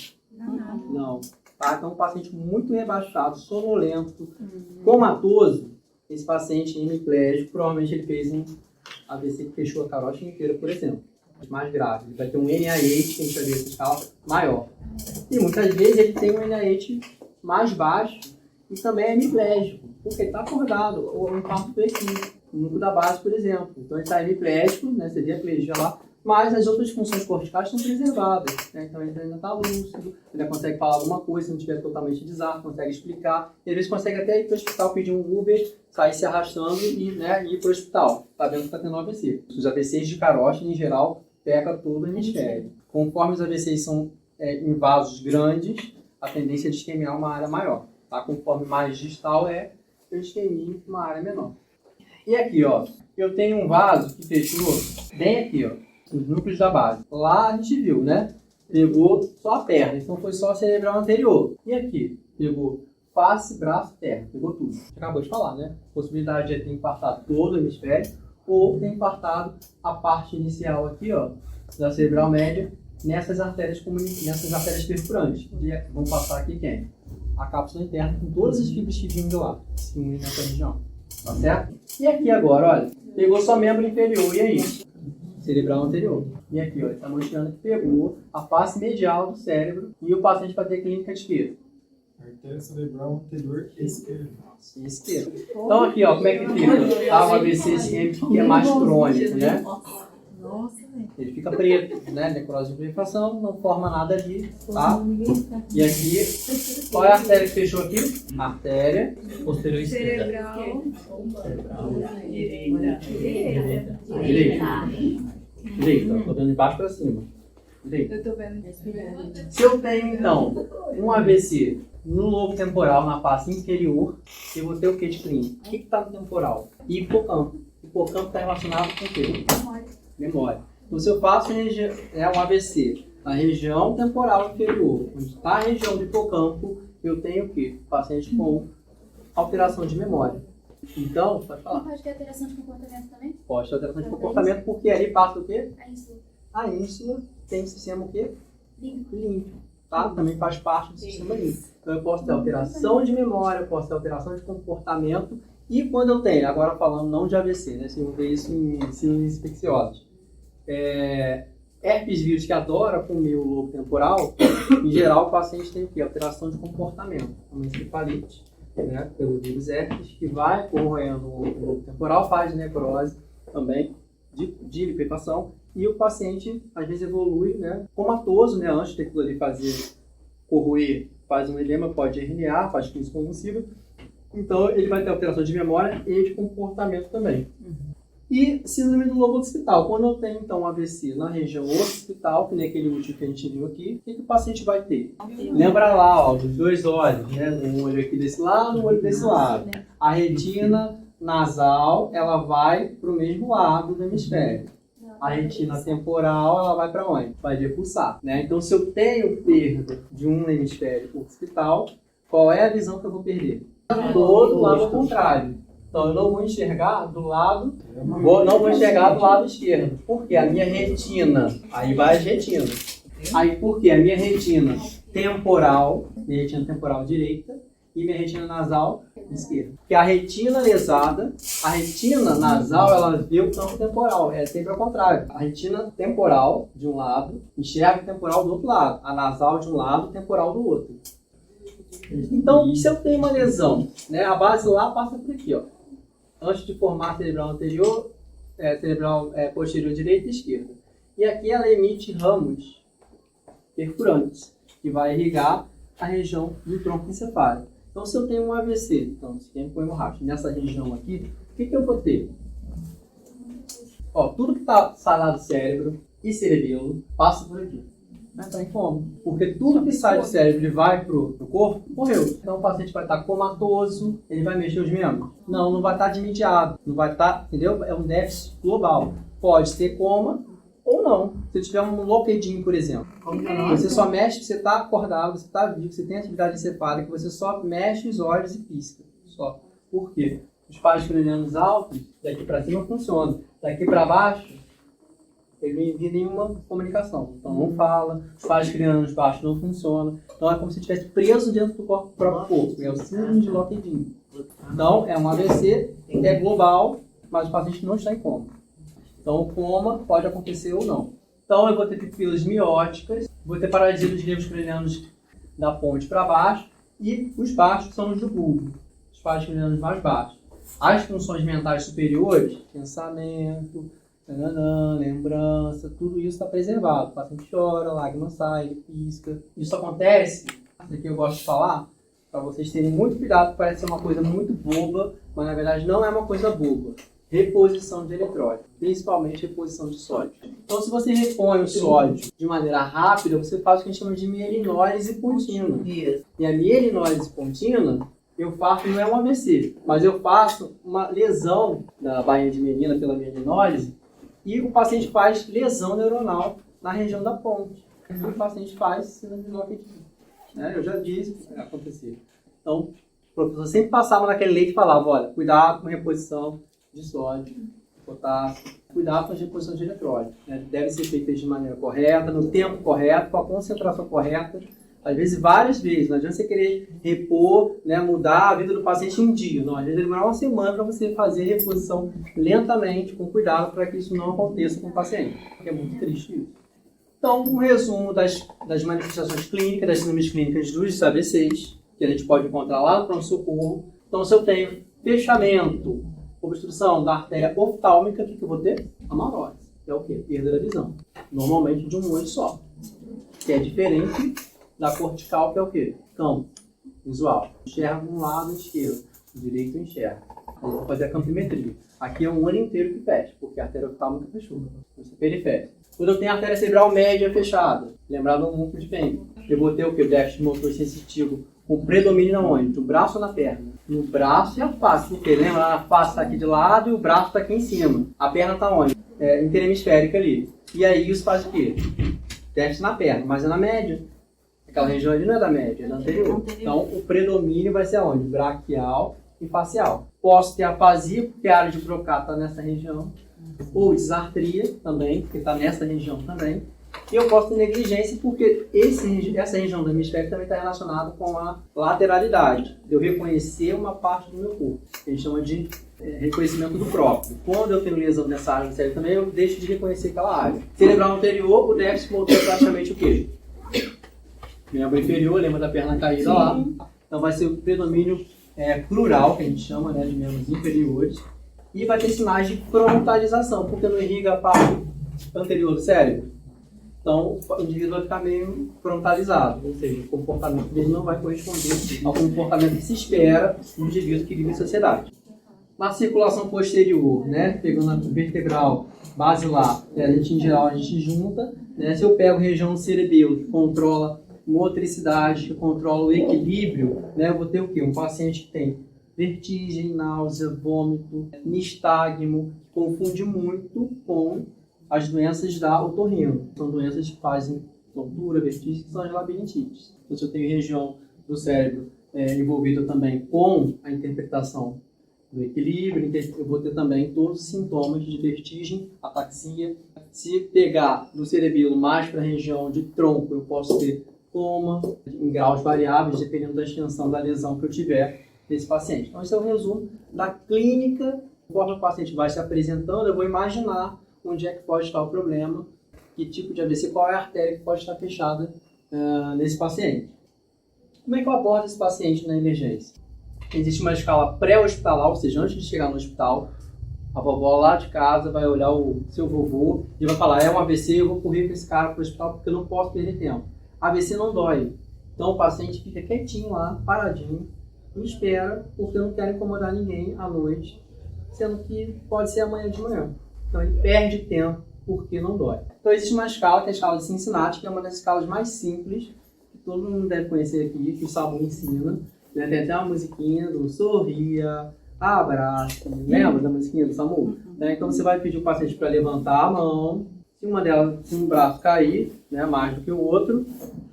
Não. Tá? Então, um paciente muito rebaixado, sonolento, comatoso. Esse paciente hemiplégico, provavelmente ele fez um AVC que fechou a carótida inteira, por exemplo. Mais grave. Ele vai ter um NIH, que a gente vai ver essa escala, maior. E muitas vezes ele tem um NIH mais baixo e também é hemiplégico, porque ele está acordado, ou um infarto foi aqui, no núcleo da base, por exemplo. Então ele está hemiplégico, né, você vê a plegia lá, mas as outras funções corticais estão preservadas. Né? Então ele ainda está lúcido, ele ainda consegue falar alguma coisa, se não estiver totalmente desarme, consegue explicar, e às vezes consegue até ir para o hospital, pedir um Uber, sair se arrastando e, né, ir para o hospital, tá vendo que está tendo AVC. Os AVCs de carótida, em geral, pega todo o hemisfério. Conforme os AVCs são em vasos grandes, a tendência de isquemiar uma área maior. Tá? Conforme mais distal é, eu isquemio uma área menor. E aqui, ó, eu tenho um vaso que fechou bem aqui, ó, nos núcleos da base. Lá a gente viu, né? Pegou só a perna, então foi só a cerebral anterior. E aqui, pegou face, braço, perna, pegou tudo. Acabou de falar, né? A possibilidade de ter infartado todo o hemisfério ou ter infartado a parte inicial aqui, ó, da cerebral média, nessas artérias perfurantes. E vão passar aqui quem? A cápsula interna com todas as fibras que vinham de lá, se unem nessa região. Tá certo? E aqui agora, olha, pegou só membro inferior, e aí? Cerebral anterior. E aqui, ó, ele está mostrando que pegou a face medial do cérebro e o paciente vai ter clínica de quê? Artéria cerebral anterior esquerda. Esquerda. Então aqui, ó, como é que fica? Tá, um AVC isquêmico que é mais crônico, né? Ele fica preto, né? Necrose de infiltração, não forma nada ali, tá? E aqui, qual é a artéria que fechou aqui? Artéria posterior esquerda. Direita. Tô dando de baixo para cima. Direita. Eu tô vendo. Se eu tenho, então, um AVC no lobo temporal, na face inferior, eu vou ter o que de clínico? O que está no temporal? Hipocampo. Hipocampo está relacionado com o quê? Memória. Então, se eu faço um AVC na região temporal inferior, onde está a região do hipocampo, eu tenho o quê? Paciente com alteração de memória. Então, pode falar. Pode ter alteração de comportamento também? Pode ter alteração de comportamento, porque ali passa o quê? A insulta. A ínsula tem sistema o quê? Límbico, tá? Também faz parte do sistema límbico. Então eu posso ter alteração de memória, eu posso ter alteração de comportamento, e quando eu tenho, agora falando não de AVC, né? Se eu ver isso em síndromes infecciosas, herpes vírus que adora comer o lobo temporal, em geral o paciente tem o quê? Alteração de comportamento, uma encefalite, né? Pelo vírus herpes, que vai corroendo o lobo temporal, faz necrose também de liquefação, e o paciente às vezes evolui, né, comatoso, né, antes de aquilo ali fazer corroer, faz um edema, pode herniar, faz crise convulsiva. Então ele vai ter alteração de memória e de comportamento também. E síndrome do lobo occipital. Quando eu tenho então um AVC na região occipital, que nem aquele último que a gente viu aqui, o que o paciente vai ter? Lembra lá, ó, dos dois olhos, né? Um olho aqui desse lado, um olho desse lado. A retina nasal, ela vai para o mesmo lado do hemisfério. A retina temporal, ela vai para onde? Vai repulsar, né? Então, se eu tenho perda de um hemisfério occipital, qual é a visão que eu vou perder? Todo lado ao contrário. Então, eu não vou enxergar do lado, não vou enxergar do lado esquerdo. Porque a minha retina, aí vai as retinas. Aí, por quê? A minha retina temporal direita, e minha retina nasal esquerda. Porque a retina lesada, a retina nasal, ela vê o campo temporal. É sempre ao contrário. A retina temporal, de um lado, enxerga o temporal do outro lado. A nasal de um lado, o temporal do outro. Então, se eu tenho uma lesão, né, a base lá passa por aqui, ó. Antes de formar cerebral anterior, cerebral posterior direita e esquerda. E aqui ela emite ramos perfurantes, que vai irrigar a região do tronco encefálico. Então, se eu tenho um AVC, então, sistema hemorrágico, nessa região aqui, o que eu vou ter? Ó, tudo que está salado do cérebro e cerebelo passa por aqui. Vai estar em coma. Porque tudo que sai do cérebro e vai pro corpo, morreu. Então, o paciente vai estar comatoso, ele vai mexer os membros? Não vai estar desmediado. Não vai estar, entendeu? É um déficit global. Pode ter coma ou não. Se tiver um loquedinho, por exemplo. Você só mexe, você está acordado, você está vivo, você tem atividade encefálica, você só mexe os olhos e pisca. Só. Por quê? Os pares cranianos altos, daqui para cima funciona. Daqui para baixo, ele não envia nenhuma comunicação. Então não fala, os pares cranianos baixos não funcionam. Então é como se estivesse preso dentro do próprio corpo. É o síndrome de loquedinho. Então é um AVC, é global, mas o paciente não está em coma. Então, o coma pode acontecer ou não. Então, eu vou ter pupilas mióticas, vou ter paralisia dos nervos cranianos da ponte para baixo, e os baixos são os do bulbo, os pares cranianos mais baixos. As funções mentais superiores, pensamento, lembrança, tudo isso está preservado. O paciente chora, lágrima sai, ele pisca. Isso acontece, isso aqui eu gosto de falar, para vocês terem muito cuidado, parece ser uma coisa muito boba, mas na verdade não é uma coisa boba. Reposição de eletrólito, principalmente reposição de sódio. Então, se você repõe o sódio de maneira rápida, você faz o que a gente chama de mielinólise contínua. E a mielinólise contínua, eu faço, não é um AVC, mas eu faço uma lesão da bainha de mielina pela mielinólise, e o paciente faz lesão neuronal na região da ponte. E o paciente faz síndrome de loquedinho. Eu já disse que vai acontecer. Então, o professor sempre passava naquele leite e falava, olha, cuidado com reposição de sódio, potássio, cuidado com a reposição de eletrólito. Deve ser feita de maneira correta, no tempo correto, com a concentração correta, às vezes várias vezes. Não adianta você querer repor, mudar a vida do paciente em um dia. Não, às vezes demorar uma semana para você fazer a reposição lentamente, com cuidado, para que isso não aconteça com o paciente. Porque é muito triste isso. Então, um resumo das manifestações clínicas, das síndromes clínicas dos AVCs, que a gente pode encontrar lá no pronto-socorro. Então, se eu tenho fechamento, obstrução da artéria oftálmica, o que eu vou ter? Amarose, que é o quê? Perda da visão. Normalmente de um olho só. Que é diferente da cortical, que é o quê? Campo visual. Enxerga um lado esquerdo, o direito enxerga. Aí eu vou fazer a campimetria. Aqui é um olho inteiro que fecha, porque a artéria oftálmica fechou. Isso é periférico. Quando eu tenho a artéria cerebral média fechada, lembrar do músculo de Penck, eu vou ter o quê? O déficit motor sensitivo com predomínio onde? No braço ou na perna? No braço e a face. Porque lembra, a face está aqui de lado e o braço está aqui em cima. A perna está onde? Interhemisférica ali. E aí isso faz o quê? Déficit na perna, mas é na média. Aquela região ali não é da média, é da anterior. Então o predomínio vai ser onde? Braquial e facial. Posso ter afasia, porque a área de Broca está nessa região. ou disartria também, porque está nessa região também. E eu posso ter negligência porque essa região do hemisfério também está relacionada com a lateralidade. Eu reconhecer uma parte do meu corpo, que a gente chama de reconhecimento do próprio. Quando eu tenho lesão nessa área do cérebro também, eu deixo de reconhecer aquela área. Cerebral anterior, o déficit motor é praticamente o quê? Membro inferior, lembra da perna caída lá? Então vai ser o predomínio plural, que a gente chama, né, de membros inferiores. E vai ter sinais de frontalização, porque não irriga a parte anterior do cérebro. Então, o indivíduo vai ficar meio frontalizado, ou seja, o comportamento dele não vai corresponder ao comportamento que se espera do indivíduo que vive em sociedade. Na circulação posterior, né, pegando a vertebral basilar, a gente, em geral, a gente junta. Né, se eu pego a região do cerebelo, que controla motricidade, que controla o equilíbrio, né, eu vou ter o quê? Um paciente que tem vertigem, náusea, vômito, nistagmo, que confunde muito com as doenças da otorrino. São doenças que fazem tontura, vertigem, que são as labirintites. Então, se eu tenho região do cérebro envolvida também com a interpretação do equilíbrio, eu vou ter também todos os sintomas de vertigem, ataxia. Se pegar do cerebelo mais para a região de tronco, eu posso ter coma em graus variáveis, dependendo da extensão da lesão que eu tiver desse paciente. Então, esse é o resumo da clínica. Conforme o paciente vai se apresentando, eu vou imaginar onde é que pode estar o problema, que tipo de AVC, qual é a artéria que pode estar fechada nesse paciente. Como é que eu abordo esse paciente na emergência? Existe uma escala pré-hospitalar, ou seja, antes de chegar no hospital, a vovó lá de casa vai olhar o seu vovô e vai falar, é um AVC, eu vou correr com esse cara para o hospital porque eu não posso perder tempo. AVC não dói. Então o paciente fica quietinho lá, paradinho, e espera, porque eu não quero incomodar ninguém à noite, sendo que pode ser amanhã de manhã. Então ele perde tempo porque não dói. Então existe uma escala, que é a escala de Cincinnati, que é uma das escalas mais simples, que todo mundo deve conhecer aqui, que o SAMU ensina. Né? Tem até uma musiquinha do Sorria, Abraço, lembra da musiquinha do SAMU? Né? Então você vai pedir o paciente para levantar a mão, se um braço cair, né, mais do que o outro,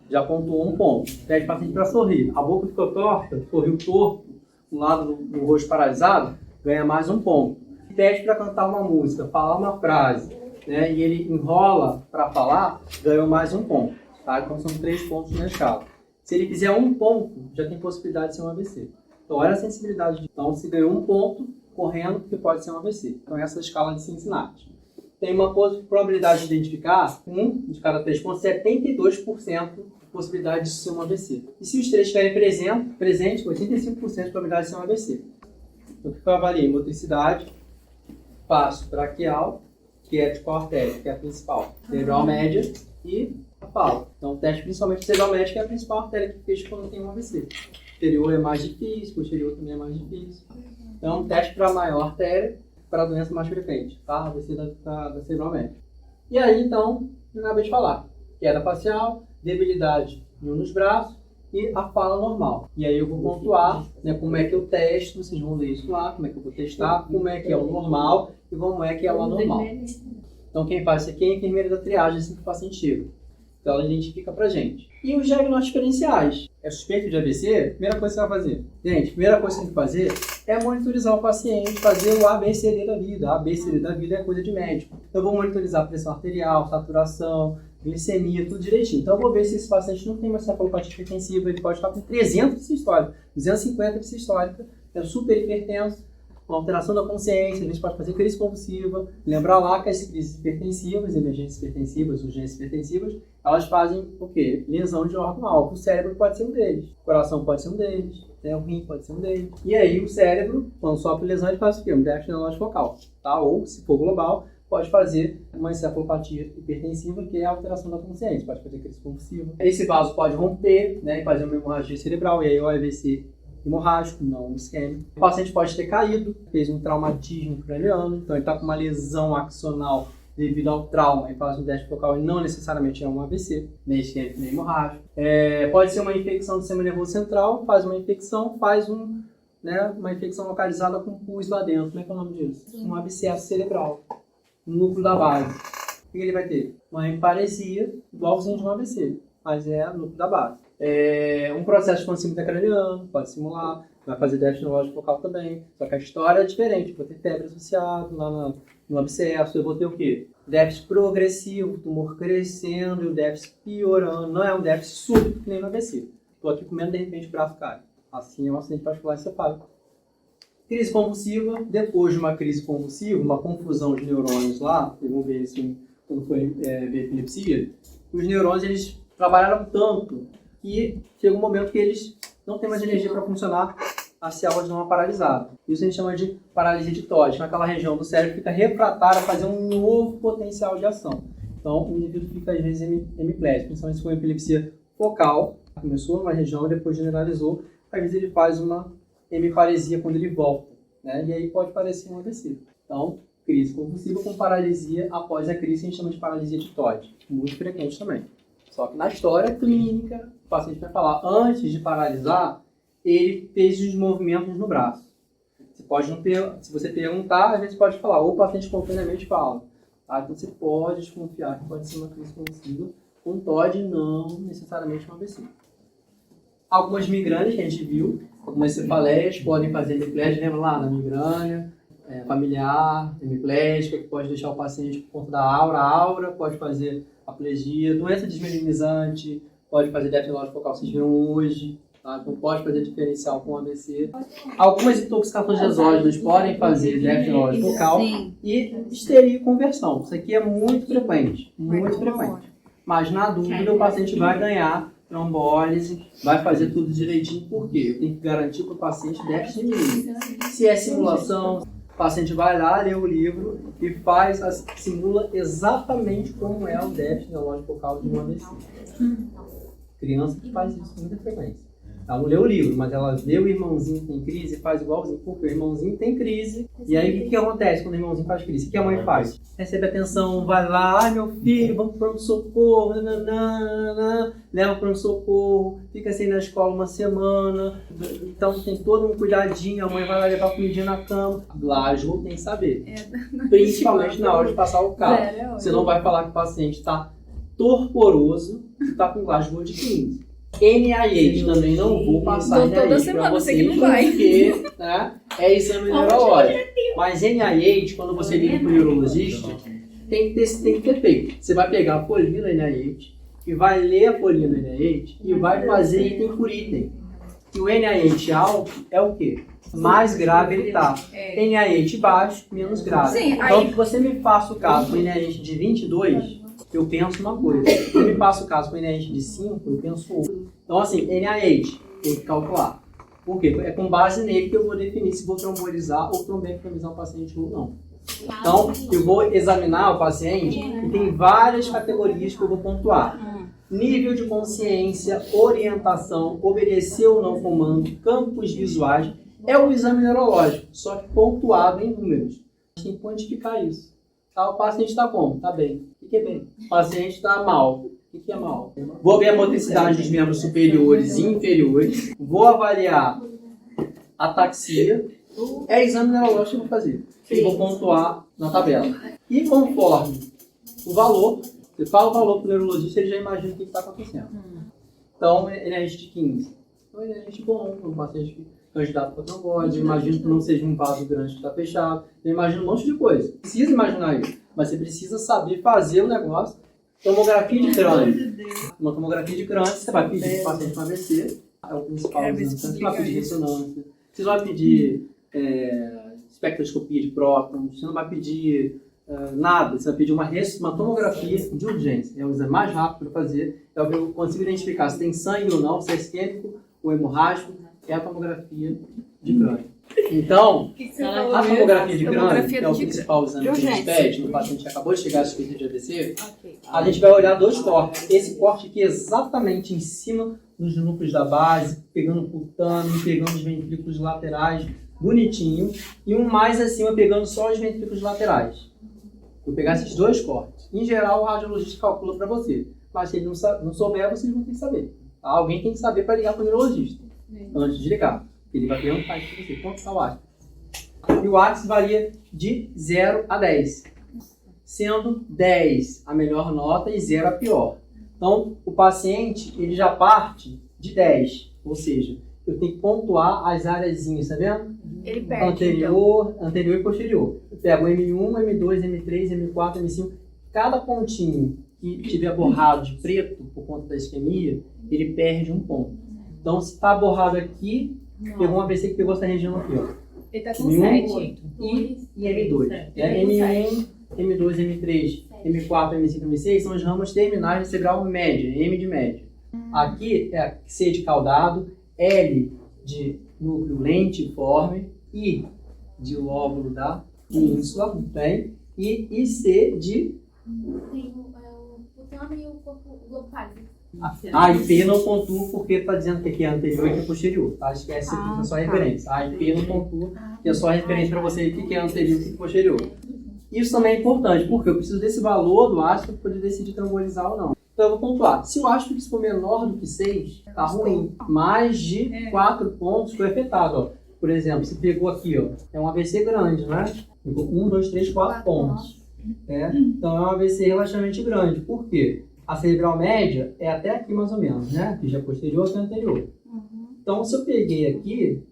já pontuou um ponto. Pede o paciente para sorrir. A boca ficou torta, sorriu torto, um lado do rosto paralisado, ganha mais um ponto. Pede para cantar uma música, falar uma frase, né, e ele enrola para falar, ganhou mais um ponto. Tá? Então são 3 pontos na escala. Se ele fizer um ponto, já tem possibilidade de ser um AVC. Então olha a sensibilidade. Então se ganhou um ponto, correndo, porque pode ser um AVC. Então essa é a escala de Cincinnati. Tem uma probabilidade de identificar, 1 de cada 3 pontos, 72% de possibilidade de ser um AVC. E se os 3 estiverem presentes, 85% de probabilidade de ser um AVC. Então o que eu avaliei? Motricidade, passo braquial, que é de qual artéria, que é a principal, cerebral média e a fala. Então o teste principalmente cerebral média, que é a principal artéria que fecha quando tem um AVC. Posterior é mais difícil, posterior também é mais difícil. Então, teste para a maior artéria, para a doença mais frequente, tá? AVC da cerebral média. E aí, então, eu acabei de falar. Queda facial, debilidade em um dos braços e a fala normal. E aí eu vou pontuar, né, como é que eu testo, vocês vão ler isso lá, como é que eu vou testar, como é que é o normal e como é que é o anormal. Então, quem faz isso aqui é a enfermeira da triagem, assim que o paciente chega. Então, ela identifica pra gente. E os diagnósticos diferenciais? É suspeito de AVC? Primeira coisa que você vai fazer. Gente, primeira coisa que você tem que fazer é monitorizar o paciente, fazer o ABCD da vida. A ABCD da vida é coisa de médico. Então, eu vou monitorizar a pressão arterial, saturação, glicemia, tudo direitinho. Então, eu vou ver se esse paciente não tem uma cefalopatia hipertensiva, ele pode estar com 300 de sistólica, 250 de sistólica, é super hipertenso, com alteração da consciência, a gente pode fazer crise convulsiva. Lembrar lá que as crises hipertensivas, emergências hipertensivas, urgências hipertensivas, elas fazem o quê? Lesão de órgão-alvo. O cérebro pode ser um deles, o coração pode ser um deles, né? O rim pode ser um deles. E aí o cérebro, quando sofre lesão, ele faz o quê? Um déficit neurológico focal, tá? Ou, se for global, pode fazer uma encefalopatia hipertensiva, que é a alteração da consciência, pode fazer crise convulsiva. Esse vaso pode romper, né, e fazer uma hemorragia cerebral, e aí o AVC hemorrágico, não isquêmico. O paciente pode ter caído, fez um traumatismo craniano, então ele está com uma lesão axonal devido ao trauma e faz um déficit focal e não necessariamente é um AVC, nem isquêmico, nem hemorrágico. Pode ser uma infecção do sistema nervoso central, faz uma infecção, uma infecção localizada com pus lá dentro. Como é que é o nome disso? Um abscesso cerebral, no núcleo da base. O que ele vai ter? Uma emparesia, igualzinho de um AVC, mas é no núcleo da base. Um processo de expansão intracraniano, pode simular. vai fazer déficit neurológico focal também. Só que a história é diferente. Vou ter febre associado lá no abscesso. Eu vou ter o quê? Déficit progressivo, tumor crescendo e o déficit piorando. Não é um déficit súbito que nem no AVC. Estou aqui comendo, de repente o braço cai. Assim é um acidente vascular encefálico. Crise convulsiva. Depois de uma crise convulsiva, uma confusão de neurônios lá, vamos ver isso quando foi ver epilepsia, os neurônios eles trabalharam tanto que chega um momento que eles não têm mais energia para funcionar, a célula não é paralisada. Isso a gente chama de paralisia ditótica. Naquela região do cérebro fica refratária a fazer um novo potencial de ação. Então, o indivíduo fica, às vezes, hemiplégico. Principalmente se for epilepsia focal, começou numa região e depois generalizou, às vezes ele faz uma hemiparesia quando ele volta, né? E aí pode parecer um AVC. Então, crise convulsiva com paralisia após a crise, a gente chama de paralisia ditótica. Muito frequente também. Só que na história clínica, o paciente vai falar, antes de paralisar, ele fez os movimentos no braço. Você pode não se você perguntar, às vezes pode falar, ou o paciente espontaneamente fala. Tá? Então você pode desconfiar que pode ser uma crise convulsiva com TOD, não necessariamente um AVC. Algumas migrânias que a gente viu, algumas cefaleias podem fazer hemiplégia, lembra lá na migrânia, familiar, hemiplégica, que pode deixar o paciente por conta da aura. A aura pode fazer aplegia, doença desmelinizante, pode fazer déficit neurológico focal, vocês viram hoje. Tá? Então pode fazer diferencial com AVC. Algumas intoxicações exógenas podem fazer déficit neurológico focal e histeria e conversão. Isso aqui é muito frequente, muito frequente. Mas na dúvida o paciente vai ganhar trombólise, vai fazer tudo direitinho. Por quê? Eu tenho que garantir para o paciente déficit mínimo. Se é simulação, o paciente vai lá, lê o livro e simula exatamente como é o déficit neurológico focal de um AVC. Criança que faz isso com muita frequência. Ela não lê o livro, mas ela vê o irmãozinho que tem crise e faz igualzinho, porque o irmãozinho tem crise. E aí o que acontece quando o irmãozinho faz crise? O que a mãe faz? Recebe atenção, vai lá, ai meu filho, vamos para o pronto-socorro, leva para o pronto-socorro, fica assim na escola uma semana, então tem todo um cuidadinho, a mãe vai lá levar comidinha na cama. Glasgow tem que saber, principalmente na hora de passar o carro. Você não vai falar que o paciente está torporoso e está com Glasgow de 15. NIH também não vou passar NIH para vocês, porque é exame neurológico. Mas NIH, quando você liga para o neurologista, tem que ter feito. Você vai pegar a folhinha da NIH e vai ler a folhinha da NIH e vai fazer item por item. E o NIH alto é o quê? Mais grave ele está. NIH baixo, menos grave. Sim, então, se você me faça o caso com NIH de 22, eu penso uma coisa. Se eu me passo o caso com NIH de 5, eu penso outra. Então, assim, NIH, tem que calcular. Por quê? É com base nele que eu vou definir se vou trombolizar ou trombectomizar o paciente ou não. Então, eu vou examinar o paciente e tem várias categorias que eu vou pontuar. Nível de consciência, orientação, obedecer ou não comando, campos visuais. É o exame neurológico, só que pontuado em números. A gente tem que quantificar isso. Tá, o paciente está como? Está bem. O que é bem? O paciente está mal. O que é mal? Vou ver a motricidade dos membros superiores e inferiores. Vou avaliar a ataxia. É exame neurológico que eu vou fazer. E vou pontuar na tabela. E conforme o valor, você fala o valor para o neurologista, ele já imagina o que está acontecendo. Então, NIH de 15. Então, NIH bom, um paciente candidato para trombose. Eu imagino que não seja um vaso grande que está fechado. Eu imagino um monte de coisa. Precisa imaginar isso. Mas você precisa saber fazer o negócio. Tomografia de crânio. Uma tomografia de crânio, você vai pedir para o paciente com AVC. É o principal exame. Você vai pedir ressonância. Você vai pedir espectroscopia de prótons. Você não vai pedir nada. Você vai pedir uma tomografia de urgência. É o exame mais rápido para fazer. É o que eu consigo identificar se tem sangue ou não, se é isquêmico ou hemorrágico. É a tomografia de crânio. Então, a tomografia de crânio, que é o principal exame que a gente pede no paciente que acabou de chegar a suspeita de AVC, a gente vai olhar dois cortes. Esse corte aqui é exatamente em cima dos núcleos da base, pegando o cutâneo, pegando os ventrículos laterais, bonitinho, e um mais acima pegando só os ventrículos laterais. Vou pegar esses dois cortes. Em geral, o radiologista calcula para você, mas se ele não souber, vocês vão ter que saber. Tá? Alguém tem que saber para ligar para o neurologista. Antes de ligar. Ele vai perguntar para você quanto está o Axis. E o Axis varia de 0 a 10. Sendo 10 a melhor nota e 0 a pior. Então, o paciente ele já parte de 10. Ou seja, eu tenho que pontuar as áreazinhas, tá vendo? Ele perde, então. Anterior e posterior. Eu pego M1, M2, M3, M4, M5. Cada pontinho que tiver borrado de preto por conta da isquemia, ele perde um ponto. Então, se está borrado aqui, pegou um AVC que pegou essa região aqui, ó. Ele tá com M1 7. e M2. M1, M2, M3, M4, M5, M6 são as ramas terminais de cerebral média, M de média. Aqui é a C de caudado, L de núcleo lentiforme, I de lóbulo da ínsula, bem? E IC de... Tem o putano e o globo pálido. A IP não pontua porque está dizendo que aqui é anterior e que é posterior, tá? Esquece que é só referência. A IP não pontua, que é só referência para você o que é anterior e o que é posterior. Isso também é importante, porque eu preciso desse valor do ácido para poder decidir trombolizar ou não. Então eu vou pontuar. Se o ácido for menor do que 6, tá ruim. Mais de 4 pontos foi afetado, ó. Por exemplo, se pegou aqui, ó, é um AVC grande, né? Pegou 1, 2, 3, 4 pontos. Então é um AVC relativamente grande. Por quê? A cerebral média é até aqui mais ou menos, né? Que já é posterior até anterior. Então se eu peguei aqui,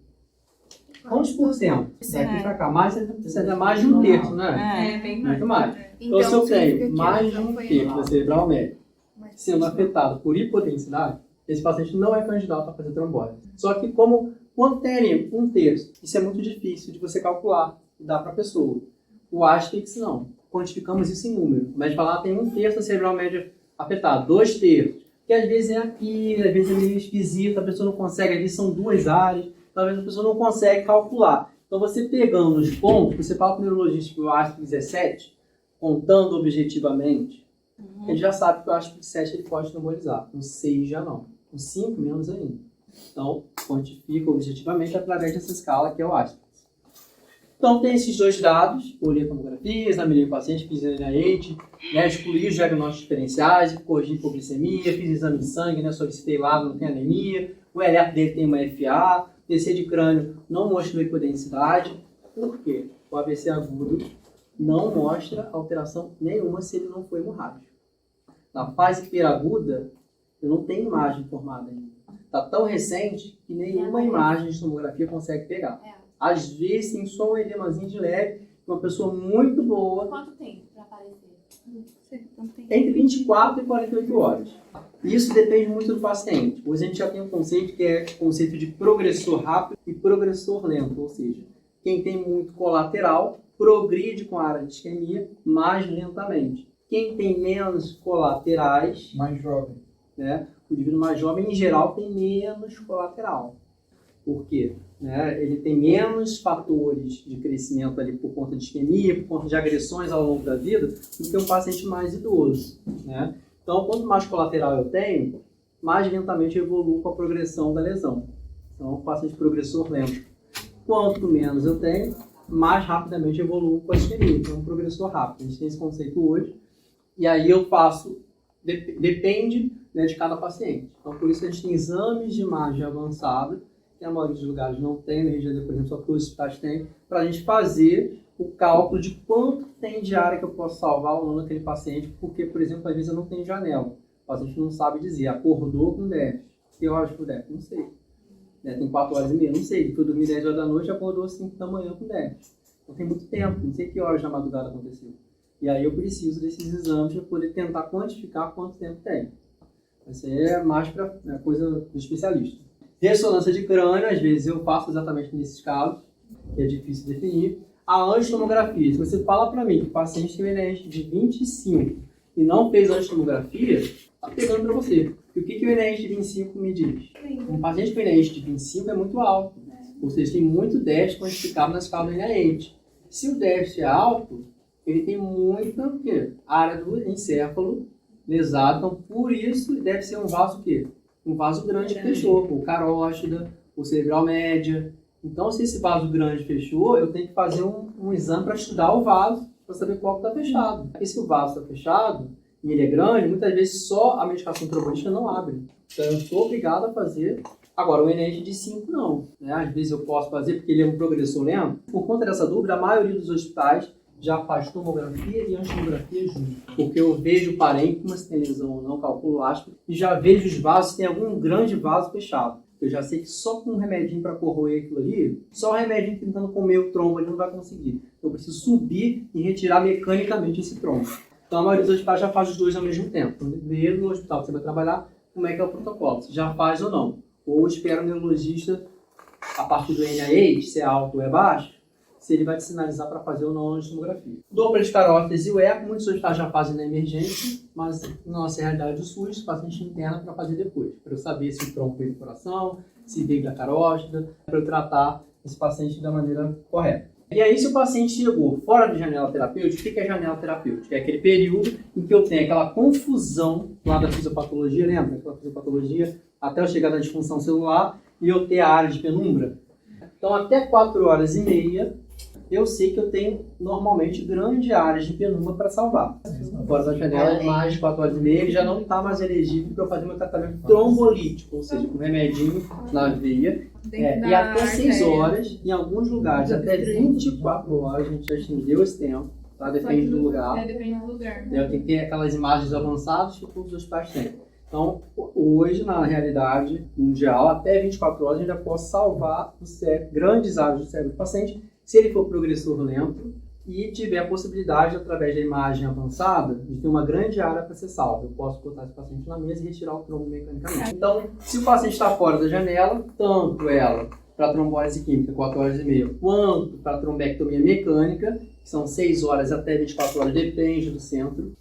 quantos por cento? Daqui pra cá, mais de um terço, né? É, bem Muito mais. Então se eu tenho mais de um terço da cerebral média sendo afetado por hipotensidade, esse paciente não é candidato a fazer trombose. Só que quando tem um terço, isso é muito difícil de você calcular e dar para a pessoa. O Aspix não. Quantificamos isso em número. Mas falar tem um terço da cerebral média afetado, 2 terços. Que às vezes é aqui, às vezes é meio esquisito, a pessoa não consegue, às vezes são 2 áreas, talvez a pessoa não consegue calcular. Então você pegando os pontos, você fala para o neurologista que o Aspix é 7, contando objetivamente, ele já sabe que o Aspix 7 ele pode trombolizar. Com 6 já não. Com 5 menos ainda. Então, quantifica objetivamente através dessa escala que é o Aspix. Então, tem esses dois dados, olhei a tomografia, examinei o paciente, fiz NIH, né, excluí os diagnósticos diferenciais, corrigi hipoglicemia, fiz exame de sangue, né, solicitei lá, não tem anemia, o eletro dele tem uma FA, TC de crânio não mostrou hipodensidade. Por quê? O AVC agudo não mostra alteração nenhuma se ele não for hemorrágico. Na fase peraguda, eu não tenho imagem formada ainda. Está tão recente que nenhuma imagem de tomografia consegue pegar. Às vezes tem só um edemazinho de leve, uma pessoa muito boa. Quanto tempo para aparecer? Entre 24 e 48 horas. Isso depende muito do paciente. Hoje a gente já tem um conceito que é o conceito de progressor rápido e progressor lento. Ou seja, quem tem muito colateral progride com a área de isquemia mais lentamente. Quem tem menos colaterais, Mais jovem. né, o indivíduo mais jovem, em geral, tem menos colateral. Por quê? Né? Ele tem menos fatores de crescimento ali por conta de isquemia, por conta de agressões ao longo da vida, do que um paciente mais idoso. Né? Então, quanto mais colateral eu tenho, mais lentamente eu evoluo com a progressão da lesão. Então, o paciente progressor lento. Quanto menos eu tenho, mais rapidamente eu evoluo com a isquemia. Então, é um progressor rápido. A gente tem esse conceito hoje. E aí eu faço, depende, né, de cada paciente. Então, por isso a gente tem exames de imagem avançada, que a maioria dos lugares não tem, no Rio de Janeiro, por exemplo, só que os hospitais têm, para a gente fazer o cálculo de quanto tem de área que eu posso salvar ou não naquele paciente, porque, por exemplo, às vezes eu não tenho janela. O paciente não sabe dizer, acordou com déficit. Que horas por déficit? Não sei. Tem 4 horas e meia, não sei. Foi dormir 10 horas da noite e acordou às 5 da manhã com déficit. Então tem muito tempo, não sei que horas da madrugada aconteceu. E aí eu preciso desses exames para poder tentar quantificar quanto tempo tem. Isso é mais para coisa do especialista. Ressonância de crânio, às vezes eu faço exatamente nesses casos, que é difícil definir. A angiotomografia, se você fala para mim que o paciente tem um NRS de 25 e não fez angiotomografia, está pegando para você. E o que o NRS de 25 me diz? Um paciente com NRS de 25 é muito alto, ou seja, tem muito déficit quantificado na escala do NRS. Se o déficit é alto, ele tem muita área do encéfalo lesada, então por isso deve ser um vaso um vaso grande que fechou, o carótida, o cerebral média. Então, se esse vaso grande fechou, eu tenho que fazer um exame para estudar o vaso, para saber qual está fechado. E se o vaso está fechado, e ele é grande, muitas vezes só a medicação trombolítica não abre. Então, eu sou obrigado a fazer. Agora, o NRS de 5 não. Né? Às vezes eu posso fazer, porque ele é um progressor lento. Por conta dessa dúvida, a maioria dos hospitais já faz tomografia e angiotomografia junto. Porque eu vejo o parênquima, se tem lesão ou não, calculo áspero, e já vejo os vasos, se tem algum grande vaso fechado. Eu já sei que só com um remedinho para corroer aquilo ali, só o remedinho tentando comer o trombo ele não vai conseguir. Eu preciso subir e retirar mecanicamente esse trombo. Então a maioria dos hospitais já faz os dois ao mesmo tempo. Então, ver no hospital que você vai trabalhar, como é que é o protocolo, se já faz ou não. Ou espera o neurologista, a partir do NIH, se é alto ou é baixo, se ele vai te sinalizar para fazer ou não a tomografia. Duplas carótidas e o eco, muitos hospitais já fazem na emergência, mas na nossa realidade do SUS, o paciente interna para fazer depois, para eu saber se o tronco veio do coração, se veio da carótida, para eu tratar esse paciente da maneira correta. E aí, se o paciente chegou fora de janela terapêutica, o que é janela terapêutica? É aquele período em que eu tenho aquela confusão lá da fisiopatologia, lembra? Aquela fisiopatologia até eu chegar na disfunção celular e eu ter a área de penumbra. Então, até 4 horas e meia, eu sei que eu tenho, normalmente, grande área de penumbra para salvar. Fora da janela, mais de 4 horas e meia, ele já não está mais elegível para eu fazer meu tratamento trombolítico, ou seja, com remedinho na veia. E até 6 horas, em alguns lugares, até 24 horas, a gente já estendeu esse tempo, tá? Depende do lugar. Depende do lugar. Eu tenho que ter aquelas imagens avançadas que todos os hospitais têm. Então, hoje, na realidade mundial, até 24 horas, a gente já pode salvar grandes áreas do cérebro do paciente, se ele for progressor lento e tiver a possibilidade, através da imagem avançada, de ter uma grande área para ser salva. Eu posso botar esse paciente na mesa e retirar o trombo mecanicamente. Então, se o paciente está fora da janela, tanto ela para trombólise química, 4 horas e meia, quanto para trombectomia mecânica, que são 6 horas até 24 horas, depende do centro,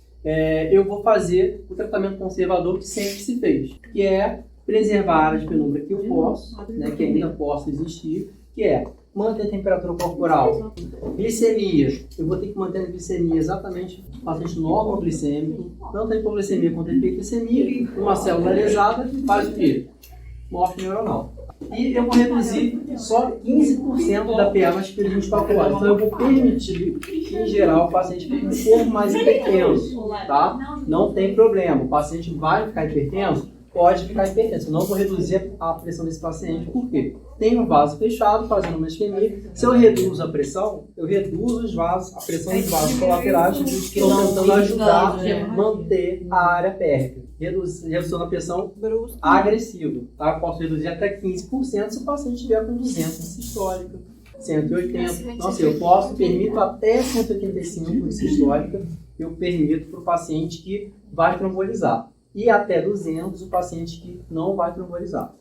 eu vou fazer o tratamento conservador que sempre se fez, que é preservar a área de penumbra que eu posso, né, que ainda possa existir, que é manter a temperatura corporal, glicemia. Eu vou ter que manter a glicemia exatamente no paciente normoglicêmico, tanto a hipoglicemia quanto a hiperglicemia. Uma célula lesada faz o quê? Morte neuronal. E eu vou reduzir só 15% da PA nas primeiras 24 horas. Então eu vou permitir que, em geral, o paciente fique um pouco mais hipertenso, tá? Não tem problema. O paciente vai ficar hipertenso? Pode ficar hipertenso. Eu não vou reduzir a pressão desse paciente. Por quê? Tem um vaso fechado, fazendo uma isquemia. Se eu reduzo a pressão, eu reduzo os vasos, a pressão dos vasos colaterais, estou tentando ajudar a manter a área pérfida. Redução da pressão agressiva. Tá? Eu posso reduzir até 15% se o paciente estiver com 200 de sistólica, 180. Nossa, eu permito até 185 de sistólica, eu permito para o paciente que vai trombolizar. E até 200 o paciente que não vai trombolizar.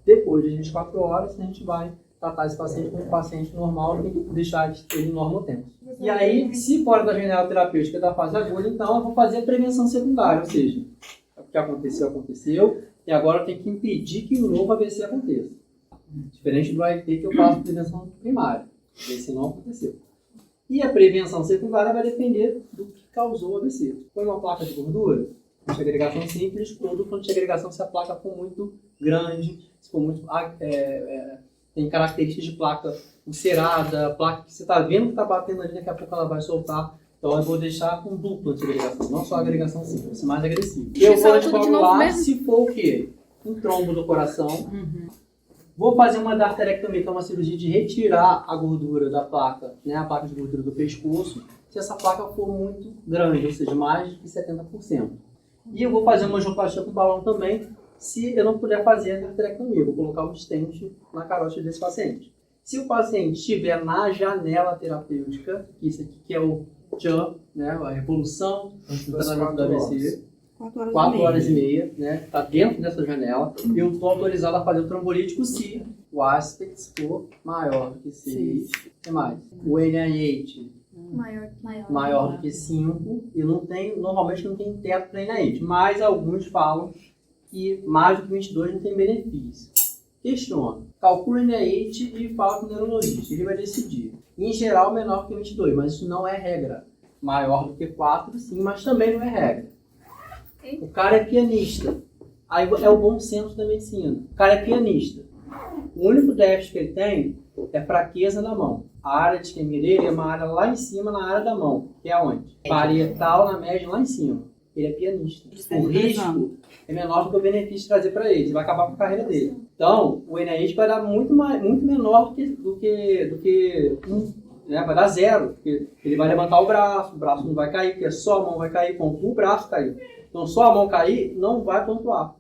Depois de 24 horas, a gente vai tratar esse paciente como um paciente normal e deixar ele normotenso. E aí, se fora da janela terapêutica da fase aguda, então eu vou fazer a prevenção secundária, ou seja, o que aconteceu, aconteceu, e agora eu tenho que impedir que o novo AVC aconteça. Diferente do AIT que eu faço prevenção primária. O AVC não aconteceu. E a prevenção secundária vai depender do que causou o AVC. Foi uma placa de gordura? De agregação simples, ou do ponto de agregação se a placa for muito grande, se for muito... tem características de placa ulcerada, placa que você está vendo que está batendo ali, daqui a pouco ela vai soltar. Então eu vou deixar com dupla de agregação, não só agregação simples, mais agressiva. Eu vou anticoagular se for o quê? Um trombo do coração. Vou fazer uma arterectomia, que é uma cirurgia de retirar a gordura da placa, né, a placa de gordura do pescoço, se essa placa for muito grande, ou seja, mais de 70%. E eu vou fazer uma angioplastia com balão também, se eu não puder fazer a arterectomia. Eu vou colocar um stent na carótida desse paciente. Se o paciente estiver na janela terapêutica, isso aqui que é o CHAN, né, a revolução do tratamento do AVC, 4 horas e meia, né, está dentro dessa janela, eu estou autorizado a fazer o trombolítico se o aspect for maior do que 6, o que mais? O NIH maior do que 5, e normalmente não tem teto para NIH, mas alguns falam que mais do que 22 não tem benefício. Questiona, calcula o NIH e fala com o neurologista, ele vai decidir. Em geral, menor que 22, mas isso não é regra. Maior do que 4, sim, mas também não é regra. O cara é pianista, aí é o bom senso da medicina. O cara é pianista. O único déficit que ele tem é fraqueza na mão. A área de isquemia dele é uma área lá em cima, na área da mão, que é onde? Parietal, na média, lá em cima. Ele é pianista. O risco é menor do que o benefício de trazer para ele. Vai acabar com a carreira dele. Então, o NIH vai dar muito menor do que né? Vai dar 0. Porque ele vai levantar o braço não vai cair, porque só a mão vai cair quando o braço cair. Então, só a mão cair, não vai pontuar.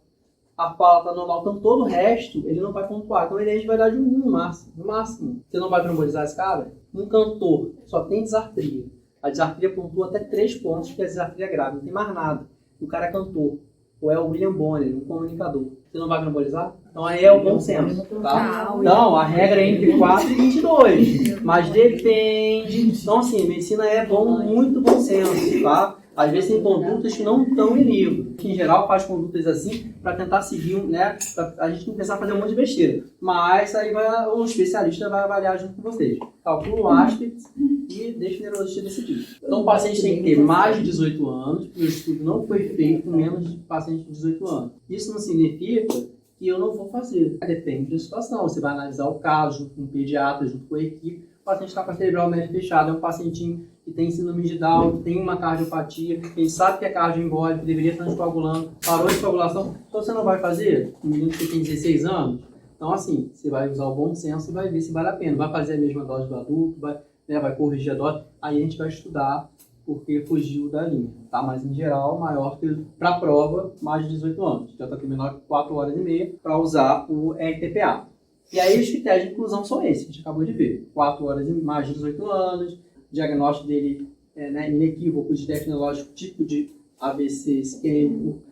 a fala está normal, então todo o resto ele não vai pontuar. Então ele vai dar de 1 no máximo. No máximo. Você não vai trombolizar esse cara? Um cantor só tem disartria. A disartria pontua até 3 pontos, porque a disartria é grave, não tem mais nada. O cara é cantor. Ou é o William Bonner, um comunicador. Você não vai trombolizar? Então aí é o bom senso, tá? Não, a regra é entre 4 e 22. Mas depende. Então assim, medicina é bom, muito bom senso, tá? Às vezes tem condutas que não estão em livro. Que em geral faz condutas assim para tentar seguir, né? Pra a gente não pensar em fazer um monte de besteira. Mas aí o especialista vai avaliar junto com vocês. Calcula o aspecto e deixa o neurologista decidir. Então o paciente tem que ter mais de 18 anos, porque o estudo não foi feito com menos de paciente de 18 anos. Isso não significa que eu não vou fazer. Depende da situação. Você vai analisar o caso junto com o pediatra, junto com a equipe. O paciente está com a cerebral média fechada, é um pacientinho que tem síndrome de Down, tem uma cardiopatia, ele sabe que é cardioembólico, deveria estar anticoagulando, parou de coagulação, então você não vai fazer? Um menino que tem 16 anos? Então assim, você vai usar o bom senso e vai ver se vale a pena. Vai fazer a mesma dose do adulto, vai corrigir a dose, aí a gente vai estudar porque fugiu da linha, tá? Mas em geral, maior que para a prova, mais de 18 anos. Já está aqui menor que 4 horas e meia para usar o RTPA. E aí os critérios de inclusão são esses, que a gente acabou de ver. 4 horas e mais de 18 anos, diagnóstico dele inequívoco de diagnóstico tipo de AVC isquêmico,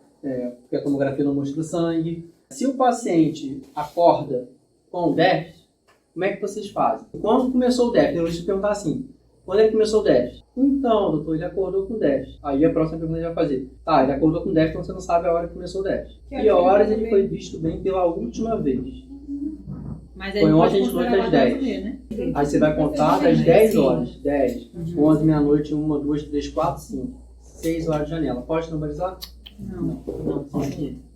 porque a tomografia não mostra sangue. Se o paciente acorda com déficit, como é que vocês fazem? Quando começou o déficit? Eu vou te perguntar assim, quando é que começou o déficit? Então, doutor, ele acordou com déficit. Aí a próxima pergunta ele vai fazer. Tá, ele acordou com déficit, então você não sabe a hora que começou o déficit. Que horas ele foi visto bem pela última vez? Mas foi ontem às noite às 10. Né? Aí você vai contar das 10 horas. 10, 11, meia-noite, 1, 2, 3, 4, 5. 6 horas de janela. Pode trombolizar? Não.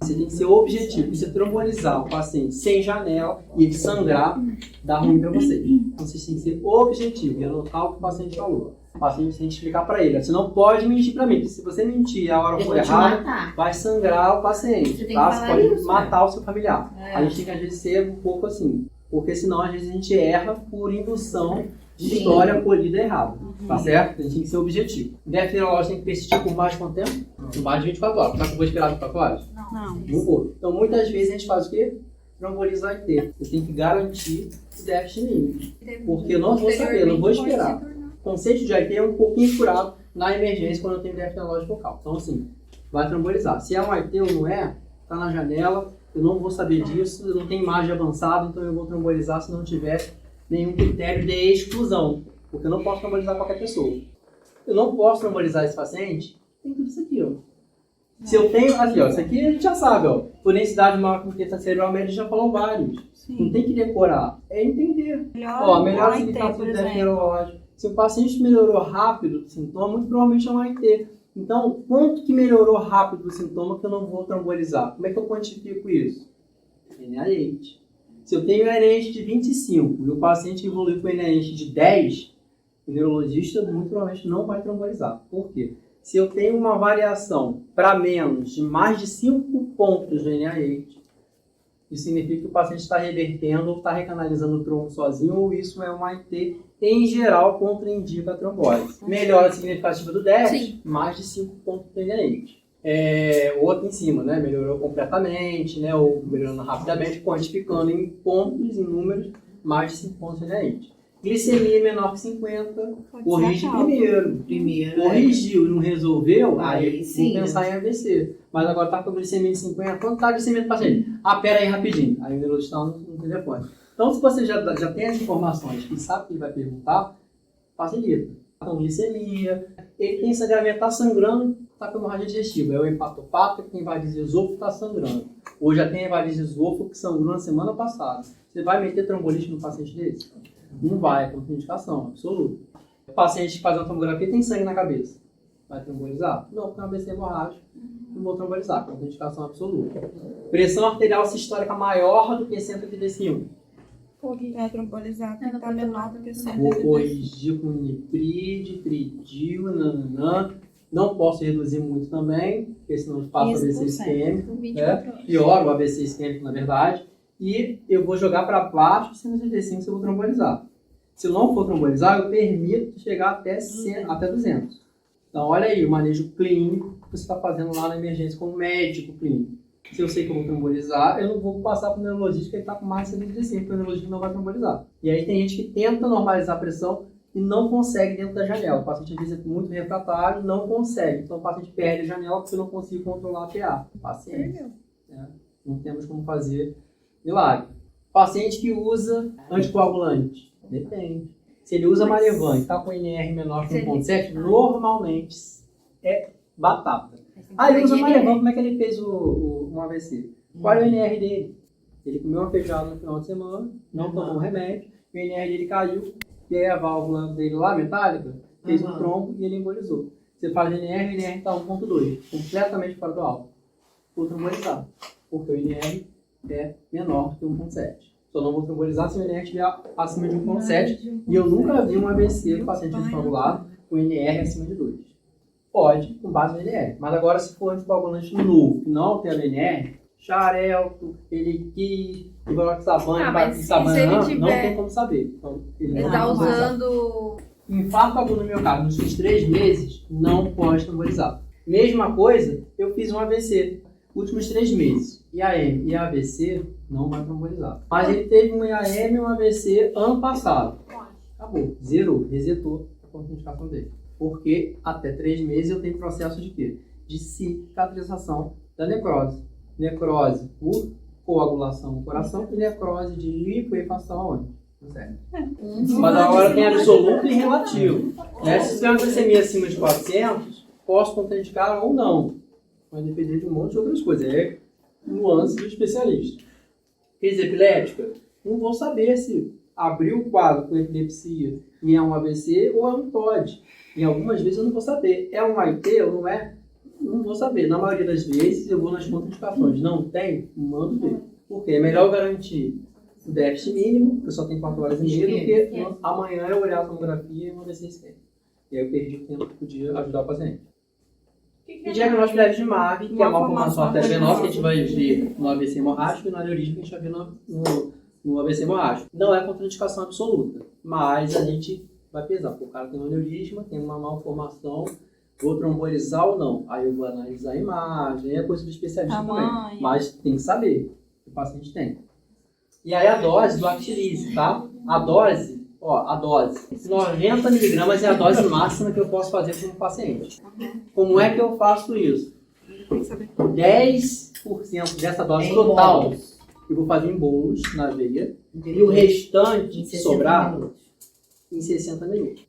Você tem que ser objetivo. Se você trombolizar o paciente sem janela e ele sangrar, dá ruim para você. Então você tem que ser objetivo e anotar o que o paciente falou. O paciente tem que explicar para ele. Você não pode mentir para mim, porque se você mentir e a hora for errada, vai sangrar o paciente. Tá? Você pode matar o seu familiar. A gente tem que às vezes ser um pouco assim. Porque senão às vezes a gente erra por indução de história colhida errada. Tá certo? A gente tem que ser objetivo. O déficit neurológico tem que persistir por mais de quanto tempo? Por mais de 24 horas. Mas eu vou esperar 24 horas? Não. Não vou. Então muitas vezes a gente faz o quê? Tromboliza IT. Você tem que garantir o déficit mínimo. Porque eu não vou saber, não vou esperar. O conceito de IT é um pouquinho furado na emergência quando eu tenho déficit neurológico focal. Então assim, vai trombolizar. Se é um IT ou não é, tá na janela. Eu não vou saber disso, eu não tenho imagem avançada, então eu vou trombolizar se não tiver nenhum critério de exclusão. Porque eu não posso trombolizar qualquer pessoa. Eu não posso trombolizar esse paciente, tem tudo isso aqui, ó. Se eu tenho, aqui, ó, isso aqui a gente já sabe, ó. Por densidade maior que a cerebral média, já falou vários. Sim. Não tem que decorar, é entender. Melhor significado do déficit neurológico. Se o paciente melhorou rápido do sintoma, muito provavelmente é um AIT. Então, quanto que melhorou rápido o sintoma que eu não vou trombolizar? Como é que eu quantifico isso? NIH. Se eu tenho NIH de 25 e o paciente evoluiu com NIH de 10, o neurologista muito provavelmente não vai trombolizar. Por quê? Se eu tenho uma variação para menos de mais de 5 pontos do NIH, isso significa que o paciente está revertendo ou está recanalizando o trombo sozinho, ou isso é um AIT, em geral, contraindica a trombose. Melhora significativa do déficit, mais de 5 pontos do NIH. Outro em cima, né? Melhorou completamente, né? Ou melhorando rapidamente, quantificando em pontos, em números, mais de 5 pontos do NIH. Glicemia menor que 50, corrige primeiro. Corrigiu e não resolveu, aí vamos pensar em AVC. Mas agora está com glicemia de 50, quanto está a glicemia do paciente? Pera aí rapidinho. Aí o neurologista no telefone. Então, se você já tem as informações e sabe que ele vai perguntar, facilita. Com glicemia, ele tem sangramento, está sangrando, está com hemorragia digestiva. É o hepatopata que tem varize esôfago, está sangrando. Ou já tem varize esôfago que sangrou na semana passada. Você vai meter trombolite no paciente desse? Não vai, é contraindicação, absoluta. O paciente que faz uma tomografia tem sangue na cabeça. Vai trombolizar? Não, porque é uma AVC hemorrágico. Não vou trombolizar, contraindicação absoluta. Pressão arterial sistólica maior do que 135. É trombolizar, tem que estar menor do que 135. Vou corrigir com nipride, tridil, nananã. Não posso reduzir muito também, porque senão eu faço AVC isquêmico. Pior o AVC isquêmico, na verdade. E eu vou jogar para baixo de 135 se eu vou trombolizar. Se eu não for trombolizar, eu permito chegar até 200. Então, olha aí o manejo clínico que você está fazendo lá na emergência como médico clínico. Se eu sei que eu vou trombolizar, eu não vou passar para o neurologista que ele está com mais de 75, porque o neurologista não vai trombolizar. E aí tem gente que tenta normalizar a pressão e não consegue dentro da janela. O paciente às vezes é muito refratário, não consegue. Então o paciente perde a janela porque eu não consigo controlar a PA. Paciente. Não temos como fazer milagre. Paciente que usa anticoagulante. Depende. Se ele usa Marevan e está com NR menor que 1.7, normalmente é batata. Ele usa Marevan, como é que ele fez um AVC? Qual é o NR dele? Ele comeu uma feijoada no final de semana, não tomou um remédio, o NR dele caiu, e aí a válvula dele lá, metálica, fez um trombo e ele embolizou. Você fala de NR, o NR está 1.2, completamente fora do alvo. Vou trombolizar, porque o NR é menor que 1.7. Só não vou trombolizar se o NR estiver acima de 1.7, e eu nunca vi um AVC do paciente anticoagulado com NR acima de 2. Pode, com base no NR. Mas agora, se for anticoagulante novo, que não altera o NR, Xarelto, Eliquis, Ivaroxaban, não tem como saber. Então, Ele está usando... Infarto agudo no miocárdio nos últimos 3 meses, não pode trombolizar. Mesma coisa, eu fiz um AVC últimos 3 meses. IAM e AVC não vai trombolizar. Mas ele teve um IAM e um AVC ano passado. Acabou, zerou, resetou a contraindicação dele. Porque até 3 meses eu tenho processo de quê? De cicatrização da necrose. Necrose por coagulação no coração e necrose de liquefação aonde? No cérebro. Mas agora tem absoluto e relativo. Se tem uma glicemia acima de 400, posso contraindicar ou não. Vai depender de um monte de outras coisas. É nuance do especialista. Crise epilética? Não vou saber se abriu o quadro com epilepsia e é um AVC ou é um TOD. E algumas vezes eu não vou saber. É um AIT ou não é? Não vou saber. Na maioria das vezes eu vou nas contraindicações. Não tem? Mando ver. Porque é melhor garantir o déficit mínimo, que só tem 4 horas e meia, do que amanhã eu olhar a tomografia e uma AVC esquerda. E aí eu perdi o tempo que podia ajudar o paciente. E diagnóstico leve de MAV, que é uma formação arteriovenosa que a gente vai ver no AVC hemorrágico e no aneurisma que a gente vai ver no AVC hemorrágico. Não é contraindicação absoluta, mas a gente vai pesar. Porque o cara tem um aneurisma, tem uma malformação, vou trombolizar ou não. Aí eu vou analisar a imagem, é coisa do especialista também. Mas tem que saber que o paciente tem. E aí a dose do Actilize, tá? A dose 90 miligramas é a dose máxima que eu posso fazer com um paciente. Como é que eu faço isso? 10% dessa dose total eu vou fazer em bolos na veia e o restante sobrar em 60 minutos.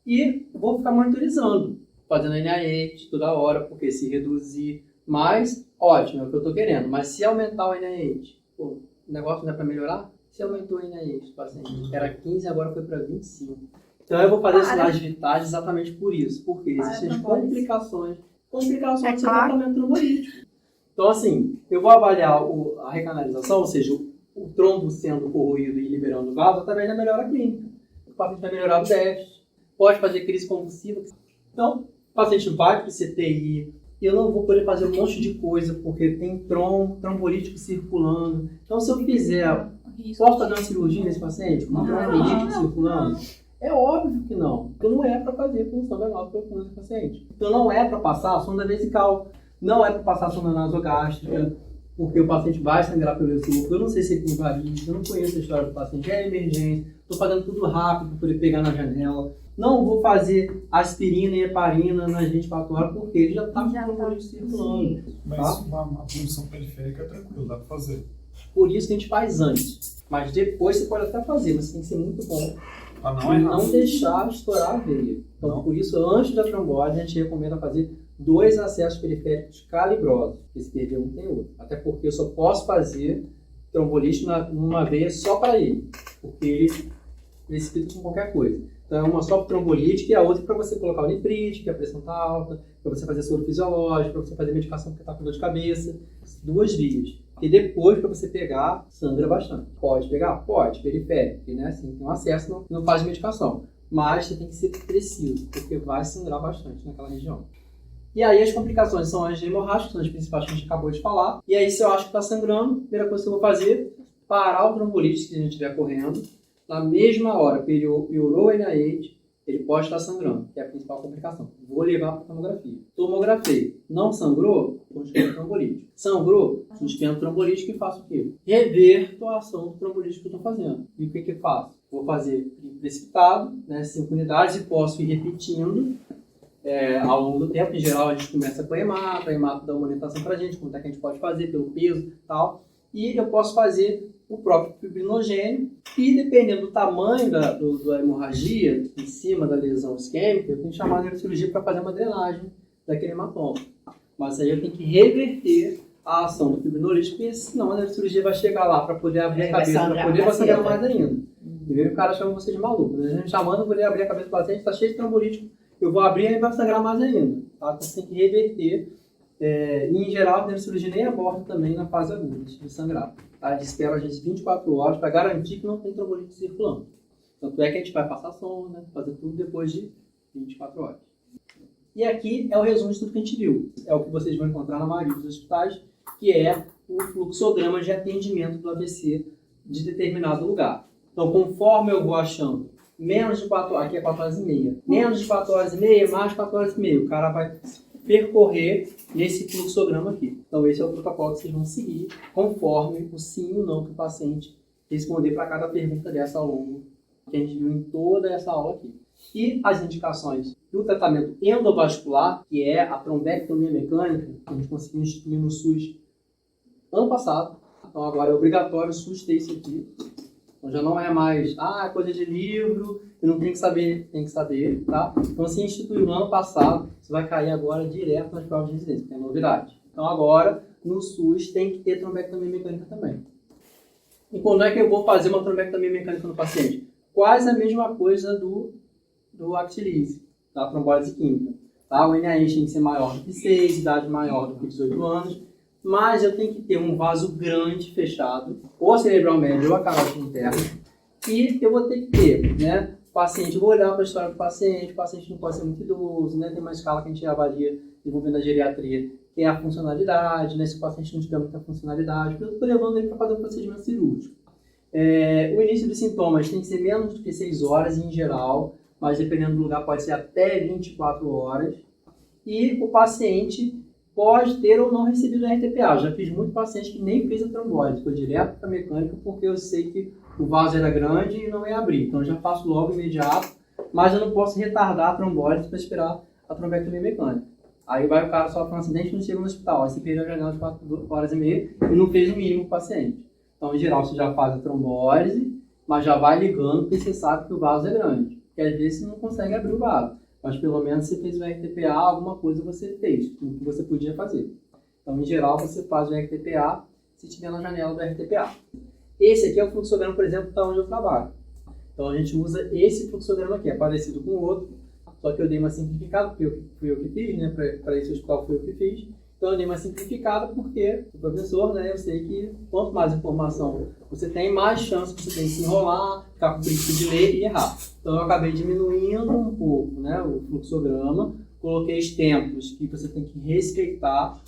E vou ficar monitorizando, fazendo NIH toda hora, porque se reduzir mais, ótimo, é o que eu estou querendo. Mas se aumentar o NIH, o negócio não é para melhorar? Se aumentou o NIH do paciente, era 15, agora foi para 25. Então eu vou fazer sinais vitais exatamente por isso, porque existem complicações do tratamento trombolítico. Então assim, eu vou avaliar a recanalização, ou seja, o trombo sendo corroído e liberando vaso através da melhora clínica. O paciente vai melhorar o déficit, pode fazer crise convulsiva. Então, o paciente vai para o CTI, eu não vou poder fazer um monte de coisa, porque tem trombolítico circulando. Então, se eu fizer, posso fazer uma cirurgia nesse paciente com trombolítico circulando? É óbvio que não, porque não é para fazer função venosa profunda nesse paciente. Então, não é para passar sonda vesical, não é para passar sonda nasogástrica, porque o paciente vai sangrar pelo esôfago. Eu não sei se ele tem varizes, eu não conheço a história do paciente, é emergência, estou fazendo tudo rápido para poder pegar na janela. Não vou fazer aspirina e heparina nas 24 horas, porque ele já está com o trombolítico circulando. Mas uma punção periférica é tranquilo, dá para fazer. Por isso que a gente faz antes. Mas depois você pode até fazer, mas tem que ser muito bom. Não deixar estourar a veia. Então, por isso, antes da trombose, a gente recomenda fazer 2 acessos periféricos calibrosos. Que se perder um, tem outro. Até porque eu só posso fazer trombolítico numa veia só para ele. Porque ele precipita com qualquer coisa. Então, é uma só para trombolítica e a outra para você colocar o nitrite, que a pressão está alta, para você fazer soro fisiológico, para você fazer medicação porque está com dor de cabeça. 2 vias. E depois, para você pegar, sangra bastante. Pode pegar? Pode, periférico, né? Assim, tem um acesso, não faz medicação. Mas você tem que ser preciso, porque vai sangrar bastante naquela região. E aí as complicações são as hemorrágicas, são as principais que a gente acabou de falar. E aí, se eu acho que está sangrando, a primeira coisa que eu vou fazer parar o trombolítico que a gente estiver correndo. Na mesma hora, piorou o NIH, ele pode estar sangrando, que é a principal complicação. Vou levar para a tomografia. Tomografei. Não sangrou? Suspendo trombolítico. Sangrou? Suspendo trombolítico e faço o quê? Reverto a ação do trombolítico que eu estou fazendo. E o que eu faço? Vou fazer precipitado, né, 5 unidades, e posso ir repetindo ao longo do tempo. Em geral, a gente começa com a hemato dá uma orientação para a gente, quanto é que a gente pode fazer, pelo peso e tal. E eu posso fazer o próprio fibrinogênio, e dependendo do tamanho da hemorragia em cima da lesão isquêmica, eu tenho que chamar a neurocirurgia para fazer uma drenagem daquele hematoma. Mas aí eu tenho que reverter a ação do fibrinolítico, porque senão a neurocirurgia vai chegar lá para poder abrir a cabeça, para poder sangrar mais ainda. E aí o cara chama você de maluco, né? A gente chamando, eu vou abrir a cabeça do paciente, está cheio de trombolítico, eu vou abrir e ele vai sangrar mais ainda. Tá? Então você tem que reverter. E em geral, a neurocirurgia nem aborda também na fase aguda de sangrar. A gente espera às vezes 24 horas para garantir que não tem trombolite circulando. Tanto é que a gente vai passar sonda, fazer tudo depois de 24 horas. E aqui é o resumo de tudo que a gente viu. É o que vocês vão encontrar na maioria dos hospitais, que é o fluxograma de atendimento do AVC de determinado lugar. Então, conforme eu vou achando menos de 4 horas, aqui é 4 horas e meia, menos de 4 horas e meia, mais 4 horas e meia, o cara vai percorrer nesse fluxograma aqui. Então esse é o protocolo que vocês vão seguir, conforme o sim ou não que o paciente responder para cada pergunta dessa ao longo que a gente viu em toda essa aula aqui. E as indicações do tratamento endovascular, que é a trombectomia mecânica, que a gente conseguiu instituir no SUS ano passado. Então agora é obrigatório o SUS ter isso aqui. Então já não é mais, é coisa de livro, eu não tenho que saber, tem que saber, tá? Então se instituiu no ano passado, isso vai cair agora direto nas provas de residência, que é novidade. Então agora, no SUS, tem que ter trombectomia mecânica também. E quando é que eu vou fazer uma trombectomia mecânica no paciente? Quase a mesma coisa do Actilise, da trombólise química. Tá? O NaH tem que ser maior do que 6, idade maior do que 18 anos, mas eu tenho que ter um vaso grande fechado, ou cerebral médio ou a carótida interna, e eu vou ter que ter, né, o paciente, eu vou olhar para a história do paciente, o paciente não pode ser muito idoso, né, tem uma escala que a gente avalia desenvolvendo a geriatria, que é a funcionalidade, né, se o paciente não tiver muita funcionalidade, eu estou levando ele para fazer um procedimento cirúrgico. O início dos sintomas tem que ser menos do que 6 horas em geral, mas dependendo do lugar pode ser até 24 horas, e o paciente pode ter ou não recebido RTPA. Eu já fiz muito paciente que nem fez a trombólise, foi direto para a mecânica porque eu sei que o vaso era grande e não ia abrir. Então eu já faço logo imediato, mas eu não posso retardar a trombólise para esperar a trombectomia mecânica. Aí vai o cara sofre um acidente e não chega no hospital. Aí você perdeu a janela de 4 horas e meia e não fez o mínimo para o paciente. Então, em geral, você já faz a trombólise, mas já vai ligando porque você sabe que o vaso é grande. Porque às vezes você não consegue abrir o vaso. Mas pelo menos você fez o RTPA, alguma coisa você fez, o que você podia fazer. Então, em geral, você faz o RTPA se estiver na janela do RTPA. Esse aqui é o fluxograma, por exemplo, da onde eu trabalho. Então, a gente usa esse fluxograma aqui, é parecido com o outro, só que eu dei uma simplificada, porque fui eu que fiz, né? Para esse hospital foi eu que fiz. Então, eu dei uma simplificada porque o professor, né? Eu sei que quanto mais informação você tem, mais chance você tem de se enrolar, ficar com preguiça de ler e errar. Então, eu acabei diminuindo um pouco, né, o fluxograma, coloquei os tempos que você tem que respeitar.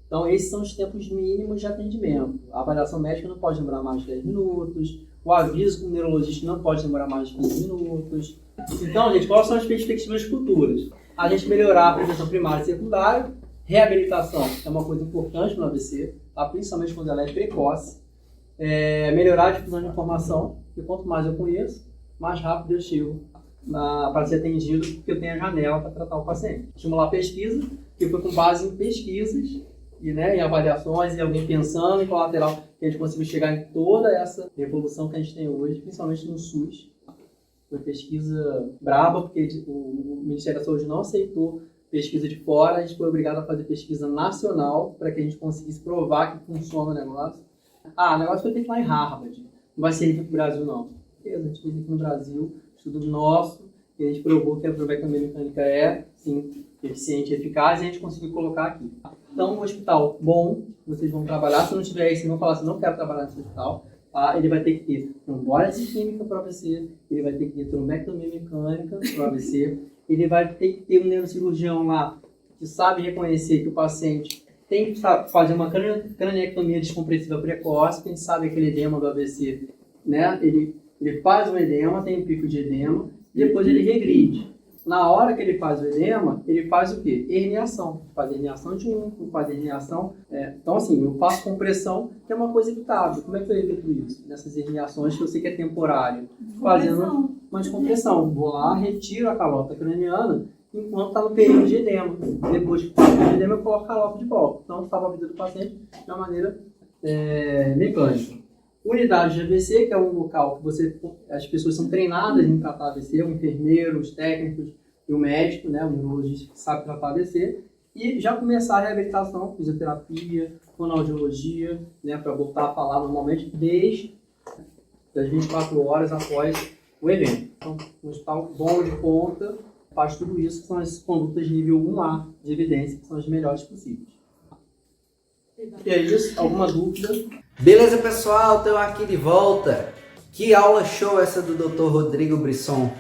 Então, esses são os tempos mínimos de atendimento. A avaliação médica não pode demorar mais de 10 minutos, o aviso com o neurologista não pode demorar mais de 15 minutos. Então, gente, quais são as perspectivas futuras? A gente melhorar a prevenção primária e secundária, reabilitação é uma coisa importante no AVC, tá? Principalmente quando ela é precoce. Melhorar a difusão de informação, porque quanto mais eu conheço, mais rápido eu chego para ser atendido, porque eu tenho a janela para tratar o paciente. Estimular a pesquisa, que foi com base em pesquisas e, né, em avaliações e alguém pensando em colateral, que a gente conseguiu chegar em toda essa evolução que a gente tem hoje, principalmente no SUS. Foi pesquisa braba, porque o Ministério da Saúde não aceitou pesquisa de fora, a gente foi obrigado a fazer pesquisa nacional para que a gente conseguisse provar que funciona o negócio. O negócio foi feito lá em Harvard, não vai ser aqui para o Brasil não. Beleza, a gente fez aqui no Brasil, estudo nosso, e a gente provou que a trombectomia mecânica é, sim, eficiente e eficaz, e a gente conseguiu colocar aqui. Então, um hospital bom, vocês vão trabalhar, se não tiver isso, vão falar assim, não quero trabalhar nesse hospital, ele vai ter que ter trombólise química para o AVC, ele vai ter que ter trombectomia mecânica para o AVC, ele vai ter que ter um neurocirurgião lá que sabe reconhecer que o paciente tem que fazer uma craniectomia descompressiva precoce, quem sabe aquele edema do AVC, né? Ele faz um edema, tem um pico de edema, depois ele regride. Na hora que ele faz o edema, ele faz o quê? Herniação. Faz herniação de úmero, faz herniação... Então, assim, eu faço compressão, que é uma coisa evitável. Como é que eu evito isso? Nessas herniações que eu sei que é temporário. Fazendo uma descompressão. Vou lá, retiro a calota craniana, enquanto está no período de edema. Depois que passa o período de edema, eu coloco a calota de volta. Então, salva a vida do paciente de uma maneira mecânica. Unidade de AVC, que é um local que as pessoas são treinadas em tratar AVC, o enfermeiro, os técnicos e o médico, né, o neurologista que sabe tratar AVC, e já começar a reabilitação, fisioterapia, fonoaudiologia, né, para voltar a falar normalmente desde as 24 horas após o evento. Então, um hospital bom de ponta faz tudo isso, que são as condutas nível 1A de evidência, que são as melhores possíveis. E é isso, alguma dúvida? Beleza, pessoal? Estou aqui de volta. Que aula show essa do Dr. Rodrigo Brisson.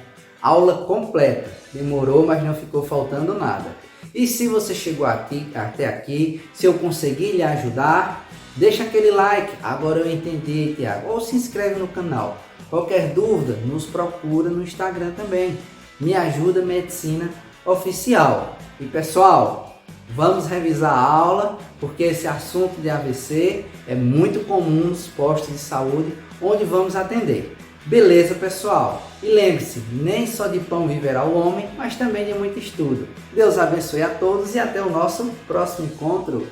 Aula completa. Demorou, mas não ficou faltando nada. E se você chegou até aqui, se eu conseguir lhe ajudar, deixa aquele like. Agora eu entendi, Tiago. Ou se inscreve no canal. Qualquer dúvida, nos procura no Instagram também. Me Ajuda Medicina Oficial. E pessoal, vamos revisar a aula, porque esse assunto de AVC é muito comum nos postos de saúde onde vamos atender. Beleza, pessoal? E lembre-se, nem só de pão viverá o homem, mas também de muito estudo. Deus abençoe a todos e até o nosso próximo encontro.